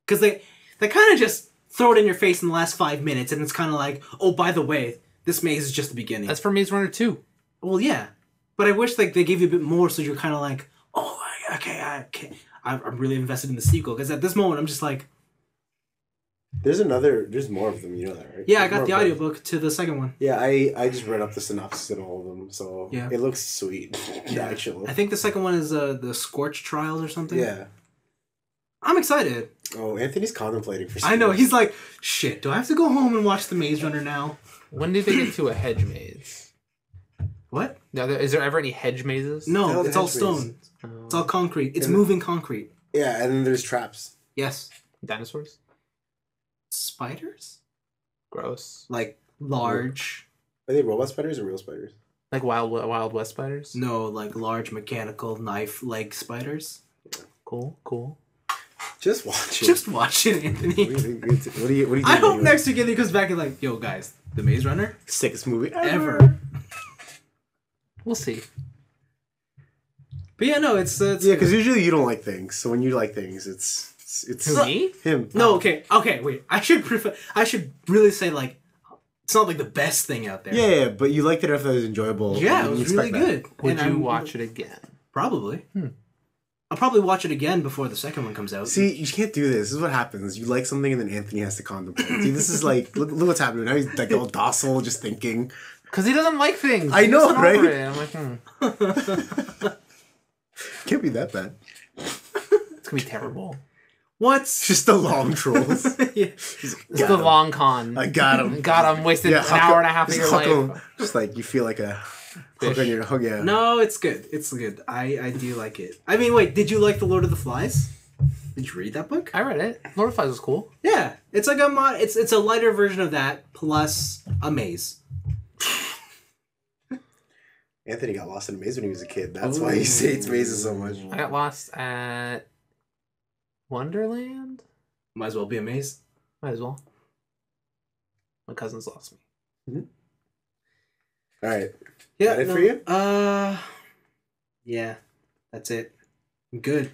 Because they kind of just throw it in your face in the last 5 minutes, and it's kind of like, oh, by the way, this maze is just the beginning. That's for Maze Runner 2. Well, yeah. But I wish, like, they gave you a bit more so you're kind of like, oh, okay, I'm really invested in the sequel. Because at this moment, I'm just like... There's more of them, you know that, right? Yeah, I got the audiobook to the second one. Yeah, I just read up the synopsis and all of them, so yeah. It looks sweet, actually. I think the second one is the Scorch Trials or something. Yeah. I'm excited. Oh, Anthony's contemplating for I know, he's like, shit, do I have to go home and watch The Maze Runner now? When did they get to a hedge maze? What? Now, is there ever any hedge mazes? No, it's all stone. It's all concrete. It's moving concrete. Yeah, and then there's traps. Yes. Dinosaurs? Spiders? Gross. Like, large. Are they robot spiders or real spiders? Like Wild West spiders? No, like large mechanical knife leg spiders. Cool. Just watch it. Just watch it, Anthony. What do you I hope next week Anthony comes back and like, yo guys, The Maze Runner? Sickest movie ever. We'll see. But yeah, no, it's yeah, because usually you don't like things. So when you like things, it's Who, me? Him. No, okay, wait. I should really say, like, it's not like the best thing out there. Yeah, but you liked it if it was enjoyable. Yeah, it was really good. Would you watch it again? Probably. I'll probably watch it again before the second one comes out. See, you can't do this. This is what happens. You like something and then Anthony has to contemplate. See, this is like, look what's happening. Now he's like all docile, just thinking. Because he doesn't like things. I know, right? I'm like, Can't be that bad. It's going to be terrible. What's just the long trolls? Yeah. It's the long con. I got him. Got him. Wasted an hour and a half of your life. Just like you feel like a hook on your hook. Yeah. No, it's good. It's good. I do like it. I mean, wait, did you like The Lord of the Flies? Did you read that book? I read it. Lord of the Flies was cool. Yeah, it's like it's a lighter version of that plus a maze. Anthony got lost in a maze when he was a kid. That's why he hates mazes so much. I got lost at Wonderland. Might as well be a maze. Might as well. My cousins lost me. All right. Yeah. That it for you? Yeah. That's it. I'm good.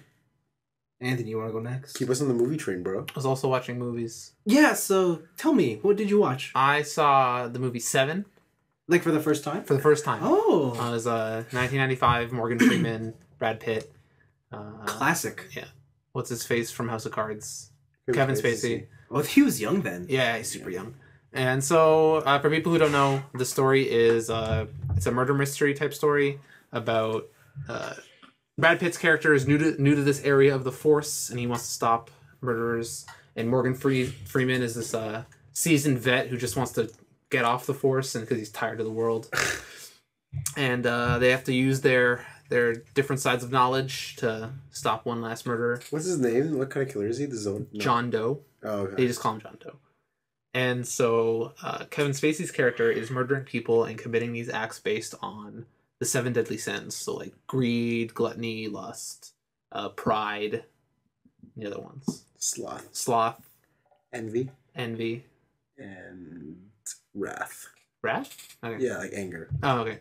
Anthony, you want to go next? Keep us on the movie train, bro. I was also watching movies. Yeah. So tell me, what did you watch? I saw the movie Seven. Like for the first time? For the first time. Oh. It was 1995. Morgan Freeman, Brad Pitt. Classic. Yeah. What's his face from House of Cards? Kevin Spacey. Well, he was young then. Yeah, he's super young. And so, for people who don't know, the story is it's a murder mystery type story about Brad Pitt's character is new to this area of the Force, and he wants to stop murderers. And Morgan Freeman is this seasoned vet who just wants to get off the Force, and because he's tired of the world. And they have to use their different sides of knowledge to stop one last murderer. What's his name? What kind of killer is he? The Zone? No. John Doe. Oh, okay. They just call him John Doe. And so Kevin Spacey's character is murdering people and committing these acts based on the 7 deadly sins. So like greed, gluttony, lust, pride, the other ones. Sloth. Envy. And wrath. Wrath? Okay. Yeah, like anger. Oh, okay.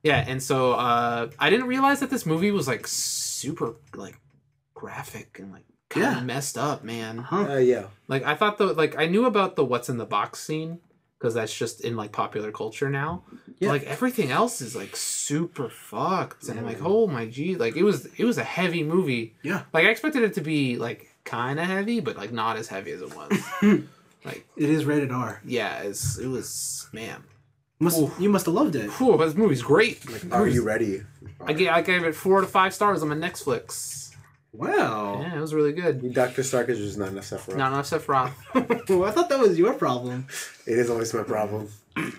Yeah, and so I didn't realize that this movie was like super like graphic and like kind of messed up, man. Yeah. Like I thought I knew about the what's in the box scene because that's just in like popular culture now. Yeah. But, like everything else is like super fucked, and I'm like, oh my gee, like it was a heavy movie. Yeah. Like I expected it to be like kind of heavy, but like not as heavy as it was. Like it is rated R. Yeah, it was man. You must have loved it. But this movie's great. Like, are you ready? I gave it 4 to 5 stars on my Netflix. Wow. Yeah, it was really good. Dr. Stark is just not enough Sephiroth. Not enough Sephiroth. Well, I thought that was your problem. It is always my problem. It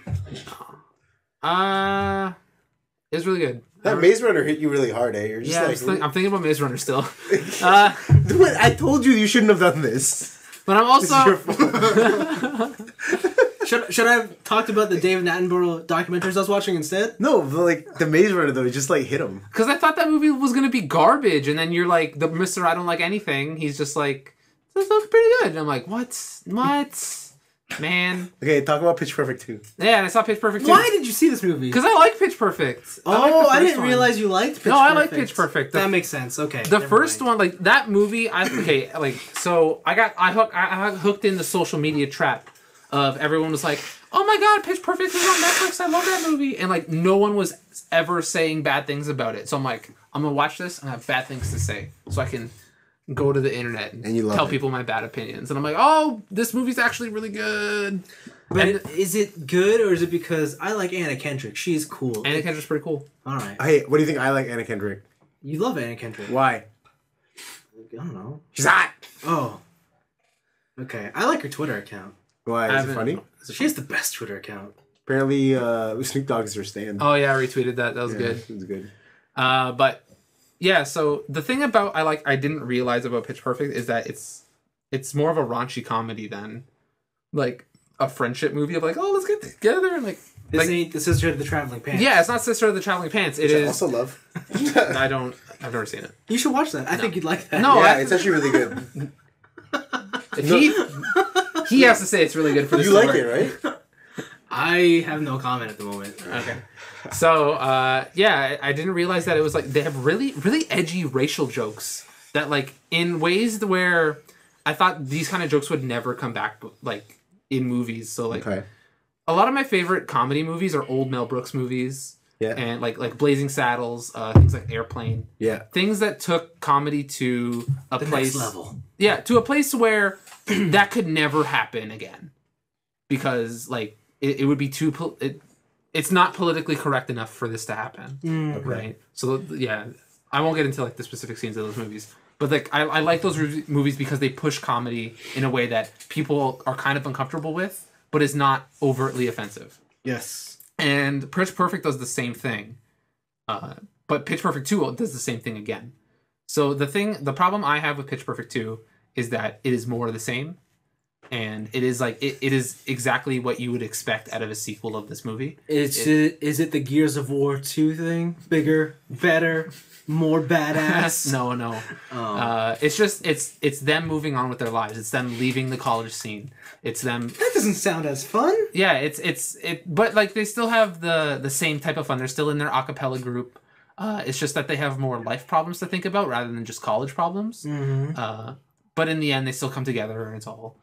was really good. That Maze Runner hit you really hard, eh? You're just I'm thinking about Maze Runner still. I told you shouldn't have done this. But I'm also... This is your fault. Should I have talked about the David Attenborough documentaries I was watching instead? No, but like the Maze Runner though, it just like hit him. Because I thought that movie was gonna be garbage, and then you're like, the Mr. I don't like anything. He's just like, this looks pretty good. And I'm like, what, man? Okay, talk about Pitch Perfect 2. Yeah, and I saw Pitch Perfect 2. Why did you see this movie? Because I like Pitch Perfect. I didn't realize you liked Pitch Perfect. No, I like Pitch Perfect. That makes sense. Okay. The first one, like that movie, so I hooked in the social media trap of everyone was like, oh my god, Pitch Perfect is on Netflix, I love that movie. And like no one was ever saying bad things about it. So I'm like, I'm gonna watch this and have bad things to say. So I can go to the internet and tell people my bad opinions. And I'm like, oh, this movie's actually really good. But is it good, or is it because I like Anna Kendrick? She's cool. Anna Kendrick's pretty cool. Alright. Hey, what do you think I like Anna Kendrick? You love Anna Kendrick. Why? I don't know. She's hot! Oh. Okay. I like her Twitter account. Why? Is it funny? She has the best Twitter account. Apparently, Snoop Dogg is her stand. Oh yeah, I retweeted that. That was good. It was good. But yeah, so the thing about I didn't realize about Pitch Perfect is that it's more of a raunchy comedy than like a friendship movie of like, oh, let's get together and like this ain't the Sister of the Traveling Pants. Yeah, it's not Sister of the Traveling Pants. It is. I also love. I've never seen it. You should watch that. I think you'd like that. No, yeah, it's actually really good. He has to say it's really good for the You story. like it, right? I have no comment at the moment. Okay. So, yeah, I didn't realize that it was like they have really, really edgy racial jokes that like in ways where I thought these kind of jokes would never come back like in movies. So like a lot of my favorite comedy movies are old Mel Brooks movies. Yeah. And like Blazing Saddles, things like Airplane. Yeah. Things that took comedy to a place next level. Yeah, to a place where that could never happen again. Because like it would be too it's not politically correct enough for this to happen. Right? So yeah, I won't get into like the specific scenes of those movies. But like I like those movies because they push comedy in a way that people are kind of uncomfortable with, but is not overtly offensive. Yes. And Pitch Perfect does the same thing. But Pitch Perfect 2 does the same thing again. So the problem I have with Pitch Perfect 2 is that it is more of the same. And it is like it is exactly what you would expect out of a sequel of this movie. Is it the Gears of War 2 thing? Bigger, better, more badass? No. It's just it's them moving on with their lives. It's them leaving the college scene. It's them. That doesn't sound as fun. Yeah, but like they still have the same type of fun. They're still in their a cappella group. It's just that they have more life problems to think about rather than just college problems. Mm-hmm. But in the end, they still come together, and it's all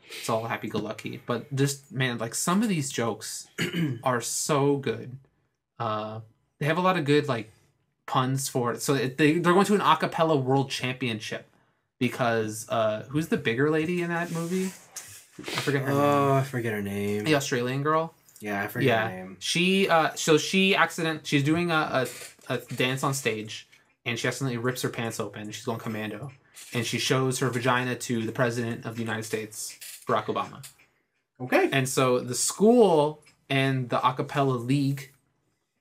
happy-go-lucky. But just man, like some of these jokes are so good. They have a lot of good like puns for it. So they're going to an a cappella world championship because who's the bigger lady in that movie? I forget her name. Oh, I forget her name. The Australian girl. Yeah, I forget her name. She's doing a dance on stage, and she accidentally rips her pants open. She's going commando. And she shows her vagina to the President of the United States, Barack Obama. Okay. And so the school and the a cappella league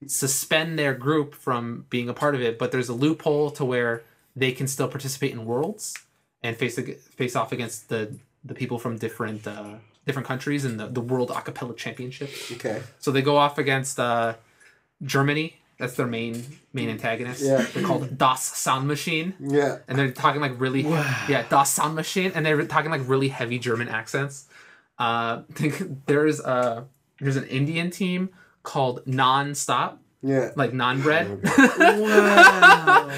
suspend their group from being a part of it, but there's a loophole to where they can still participate in worlds and face off against the people from different countries in the World A Cappella Championship. Okay. So they go off against Germany That's their main antagonist. Yeah. They're called Das Sound Machine. Yeah. And they're talking like really Das Sound Machine, and they're talking like really heavy German accents. There's an Indian team called Non-Stop. Yeah. Like non-bread. Wow.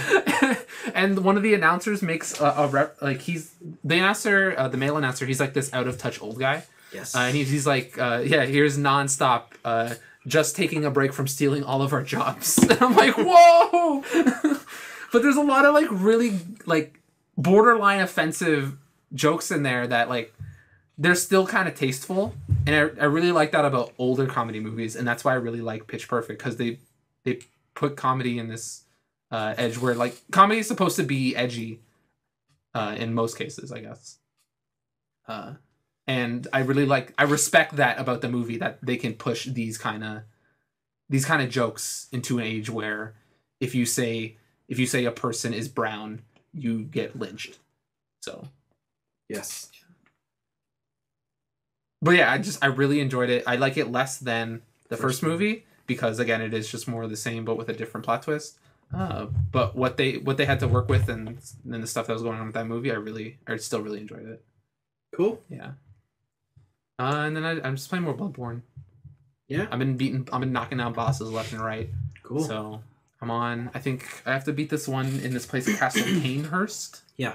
And one of the announcers makes he's the announcer, the male announcer. He's like this out of touch old guy. Yes. And he's like, here's Non-Stop. Just taking a break from stealing all of our jobs. And I'm like, whoa! But there's a lot of like really like borderline offensive jokes in there that like they're still kind of tasteful, and I really like that about older comedy movies, and that's why I really like Pitch Perfect, because they put comedy in this edge where like comedy is supposed to be edgy in most cases, I guess. And I respect that about the movie, that they can push these kind of jokes into an age where if you say a person is brown, you get lynched. So, yes. But yeah, I really enjoyed it. I like it less than the first movie because again, it is just more of the same but with a different plot twist. But what they had to work with and the stuff that was going on with that movie, I still really enjoyed it. Cool. Yeah. And then I'm just playing more Bloodborne. Yeah. I've been knocking down bosses left and right. Cool. So I think I have to beat this one in this place, Castle Canehurst. Yeah.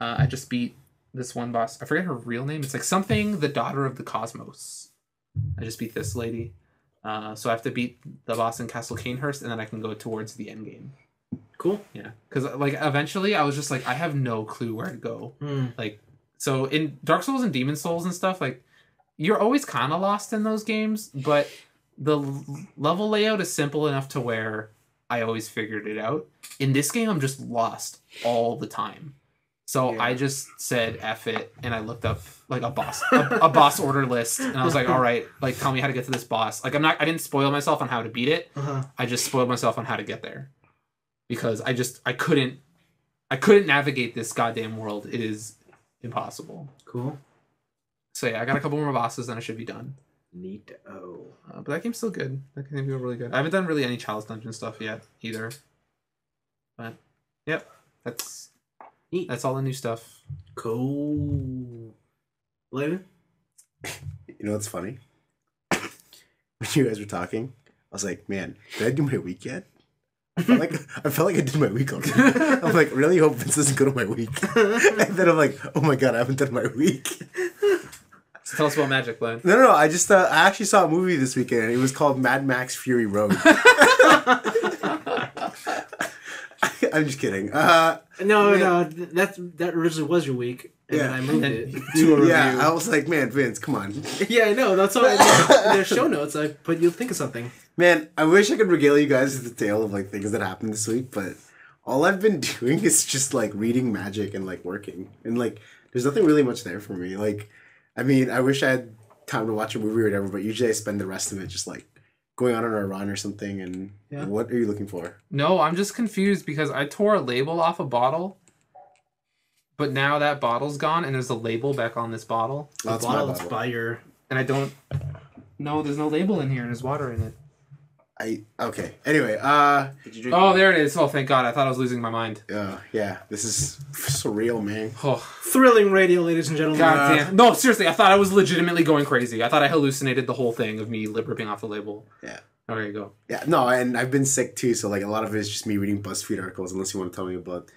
I just beat this one boss. I forget her real name. It's like something, the daughter of the cosmos. I just beat this lady. So I have to beat the boss in Castle Canehurst, and then I can go towards the end game. Cool. Yeah. Because like eventually I was just like, I have no clue where to go. Like, so in Dark Souls and Demon Souls and stuff, like, you're always kind of lost in those games, but the level layout is simple enough to where I always figured it out. In this game, I'm just lost all the time. So I just said F it, and I looked up like a boss order list, and I was like, all right, like tell me how to get to this boss. Like I didn't spoil myself on how to beat it. I just spoiled myself on how to get there. Because I couldn't navigate this goddamn world. It is impossible. Cool. So yeah, I got a couple more bosses, then I should be done. Neat. Oh. But that game's still good. That game feels really good. I haven't done really any Chalice Dungeon stuff yet either. But yep, that's neat. That's all the new stuff. Cool. Blaven? You know what's funny? When you guys were talking, I was like, man, did I do my week yet? I felt like I did my week already. I'm like, really hope Vince doesn't go to my week. And then I'm like, oh my god, I haven't done my week. So tell us about Magic, Blaine. No. I actually saw a movie this weekend. It was called Mad Max Fury Road. I'm just kidding. No, that originally was your week. And then I moved it to a review. Yeah, I was like, man, Vince, come on. Yeah, I know. That's why in their show notes, I put you'll think of something. Man, I wish I could regale you guys with the tale of like things that happened this week, but all I've been doing is just like reading Magic and like working. And like there's nothing really much there for me. Like, I mean, I wish I had time to watch a movie or whatever, but usually I spend the rest of it just like going on a run or something. And what are you looking for? No, I'm just confused because I tore a label off a bottle, but now that bottle's gone and there's a label back on this bottle. Oh, that's bottle my that's bottle. by your... And I don't... No, there's no label in here and there's water in it. Okay. Anyway, Did you drink there it is. Oh, thank God. I thought I was losing my mind. yeah, this is surreal, man. Oh. Thrilling radio, ladies and gentlemen. God damn. No, seriously, I thought I was legitimately going crazy. I thought I hallucinated the whole thing of me ripping off the label. Yeah. Oh, there you go. Yeah, no, and I've been sick too, so like a lot of it is just me reading BuzzFeed articles, unless you want to tell me about,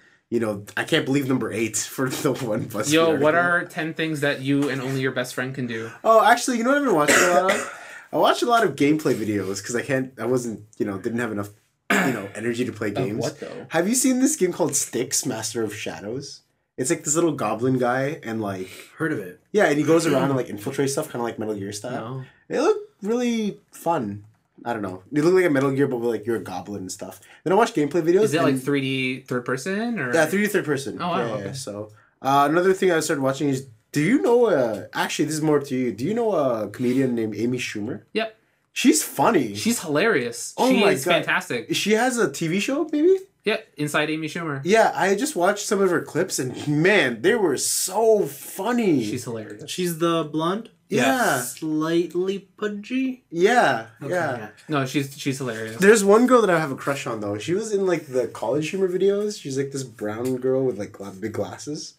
I can't believe number 8 for the one BuzzFeed article. What are 10 things that you and only your best friend can do? Oh, actually, you know what I've been watching a lot of? I watched a lot of gameplay videos because didn't have enough, energy to play games. What though? Have you seen this game called Styx, Master of Shadows? It's like this little goblin guy and like... Heard of it. Yeah, and he goes around and like infiltrates stuff, kind of like Metal Gear style. No. It looked really fun. I don't know. It looked like a Metal Gear, but with like you're a goblin and stuff. Then I watched gameplay videos. Is it like 3D third person? Or? Yeah, 3D third person. Oh, wow. Yeah, okay. So, another thing I started watching is, do you know, actually, this is more up to you. Do you know a comedian named Amy Schumer? Yep. She's funny. She's hilarious. Oh she my is God. fantastic. She has a TV show, maybe? Yeah, Inside Amy Schumer. Yeah, I just watched some of her clips, and man, they were so funny. She's hilarious. She's the blonde? Yeah. Slightly pudgy? Yeah, Okay, yeah. No, she's hilarious. There's one girl that I have a crush on, though. She was in, like, the College Humor videos. She's, like, this brown girl with, like, big glasses.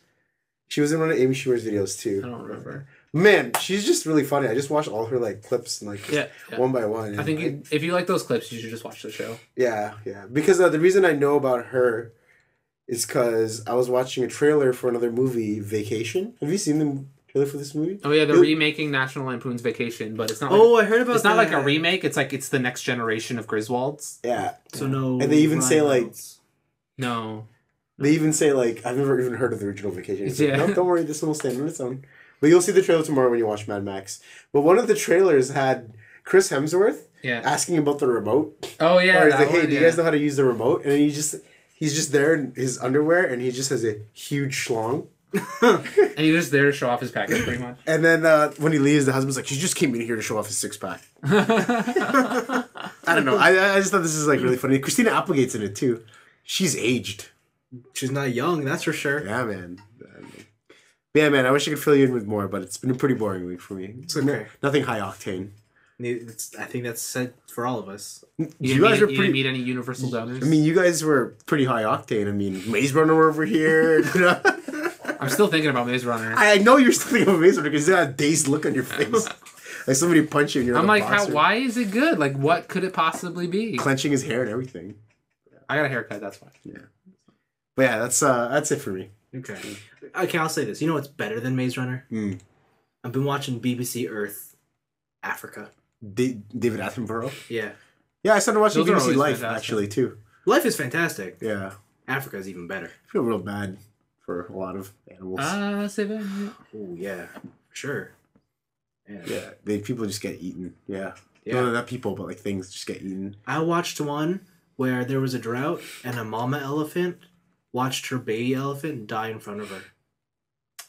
She was in one of Amy Schumer's videos, too. I don't remember. Man, she's just really funny. I just watched all her, like, clips, and, like, one by one. I think if you like those clips, you should just watch the show. Yeah, yeah. Because the reason I know about her is because I was watching a trailer for another movie, Vacation. Have you seen the trailer for this movie? Oh yeah, they're remaking National Lampoon's Vacation, but it's not. I heard about. It's not like a remake. It's like it's the next generation of Griswolds. Yeah. So no. And they even say like. No. They even say like I've never even heard of the original Vacation. It's yeah. Like, no, don't worry, this one will stand on its own. But you'll see the trailer tomorrow when you watch Mad Max. But one of the trailers had Chris Hemsworth asking about the remote. Oh yeah. Or he's like, hey, do you guys know how to use the remote? And he's just there in his underwear and he just has a huge schlong. And he's just there to show off his package, pretty much. And then when he leaves, the husband's like, "He just came in here to show off his 6-pack." I don't know. I just thought this is like really funny. Christina Applegate's in it too. She's aged. She's not young, that's for sure. Yeah, man. Yeah, man. I wish I could fill you in with more, but it's been a pretty boring week for me. It's okay. Nothing high octane. I think that's said for all of us. You didn't meet any universal donors? I mean, you guys were pretty high octane. I mean, Maze Runner were over here. I'm still thinking about Maze Runner. I know you're still thinking about Maze Runner because you got a dazed look on your face. Like somebody punched you and you're I'm like, why is it good? Like, what could it possibly be? Clenching his hair and everything. I got a haircut, that's why. Yeah. But yeah, that's it for me. Okay, I'll say this. You know what's better than Maze Runner? I've been watching BBC Earth Africa. David Attenborough? Yeah. Yeah, I started watching Those are BBC always Life, fantastic. actually, too. Life is fantastic. Yeah. Africa is even better. I feel real bad for a lot of animals. Oh, yeah. For sure. Yeah. People just get eaten. Yeah. Yeah. No, not people, but like things just get eaten. I watched one where there was a drought and a mama elephant watched her baby elephant die in front of her.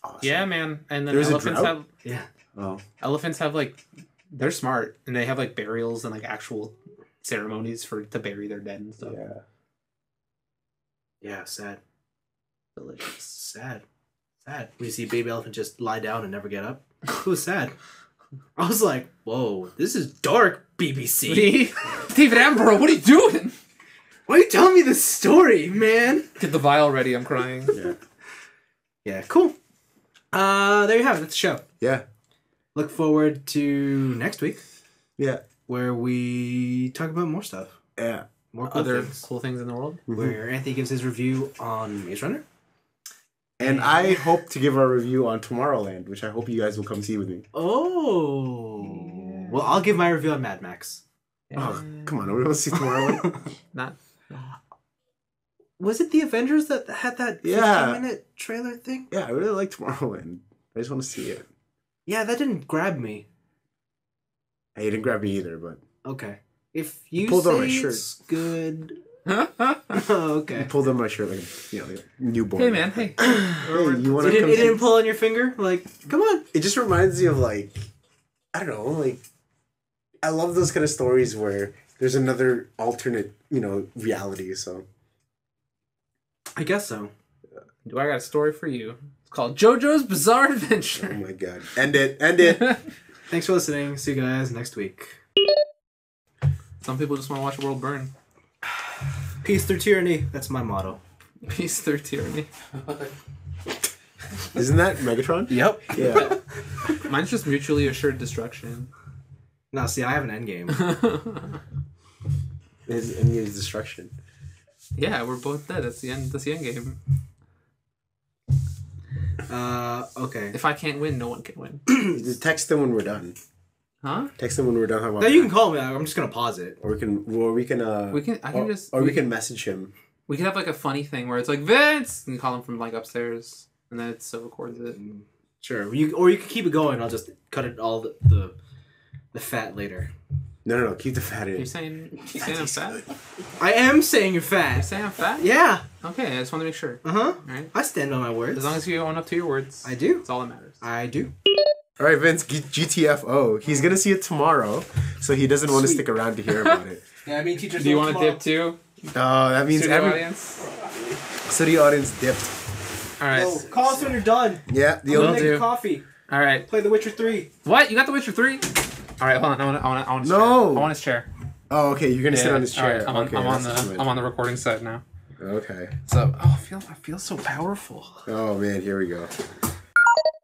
Awesome. Yeah, man. And then There's elephants have like, they're smart and they have like burials and like actual ceremonies to bury their dead and stuff. Yeah. Yeah, sad. Sad. When you see a baby elephant just lie down and never get up. It was sad. I was like, whoa, this is dark, BBC. David Attenborough, what are you doing? Why are you telling me this story, man? Get the vial ready, I'm crying. Yeah, cool. There you have it. That's the show. Yeah. Look forward to next week. Yeah. Where we talk about more stuff. Yeah. More cool Other things. cool things in the world. Mm-hmm. Where Anthony gives his review on Maze Runner. And I hope to give our review on Tomorrowland, which I hope you guys will come see with me. Oh. Yeah. Well, I'll give my review on Mad Max. Oh, come on. Nobody wants to see Tomorrowland? Not. Was it the Avengers that had that 15-minute trailer thing? Yeah, I really like Tomorrowland. I just want to see it. Yeah, that didn't grab me. Hey, it didn't grab me either, but... Okay. If you pulled say on my shirt. it's good... okay. I pulled on my shirt like a newborn. Hey, man. Hey. You want to It come didn't pull on your finger? Like, come on. It just reminds me of like... I don't know, like... I love those kind of stories where there's another alternate, reality, so... I guess so. Do I got a story for you? It's called JoJo's Bizarre Adventure. Oh my god. End it. Thanks for listening. See you guys next week. Some people just want to watch the world burn. Peace through tyranny. That's my motto. Peace through tyranny. Isn't that Megatron? Yep. Yeah. Mine's just mutually assured destruction. No, see, I have an end game. His destruction. Yeah, we're both dead. That's the end game. Okay. If I can't win, no one can win. Just text them when we're done. Huh? Text them when we're done. No, you can call me. I'm just gonna pause it. Or we can message him. We can have like a funny thing where it's like Vince, and you call him from like upstairs, and then it still records it. Sure. Or you can keep it going. I'll just cut it all the fat later. No. Keep the fat in. You saying I'm fat? I am saying you're fat. You saying I'm fat? Yeah. Okay, I just want to make sure. All right. I stand on my words. As long as you own up to your words. I do. That's all that matters. I do. All right, Vince. GTFO. He's gonna see it tomorrow, so he doesn't want to stick around to hear about it. Yeah, I mean, teachers. Do you want to dip too? Oh, that means Studio every audience. studio audience dipped. All right. Yo, call us when you're done. Yeah, the We'll only make a coffee. All right. Play The Witcher 3. What? You got The Witcher 3? All right, hold on. I want his chair. No. I want his chair. Oh, okay. You're gonna sit on his All right, chair. I'm on the recording side now. Okay. So, I feel so powerful. Oh man, here we go.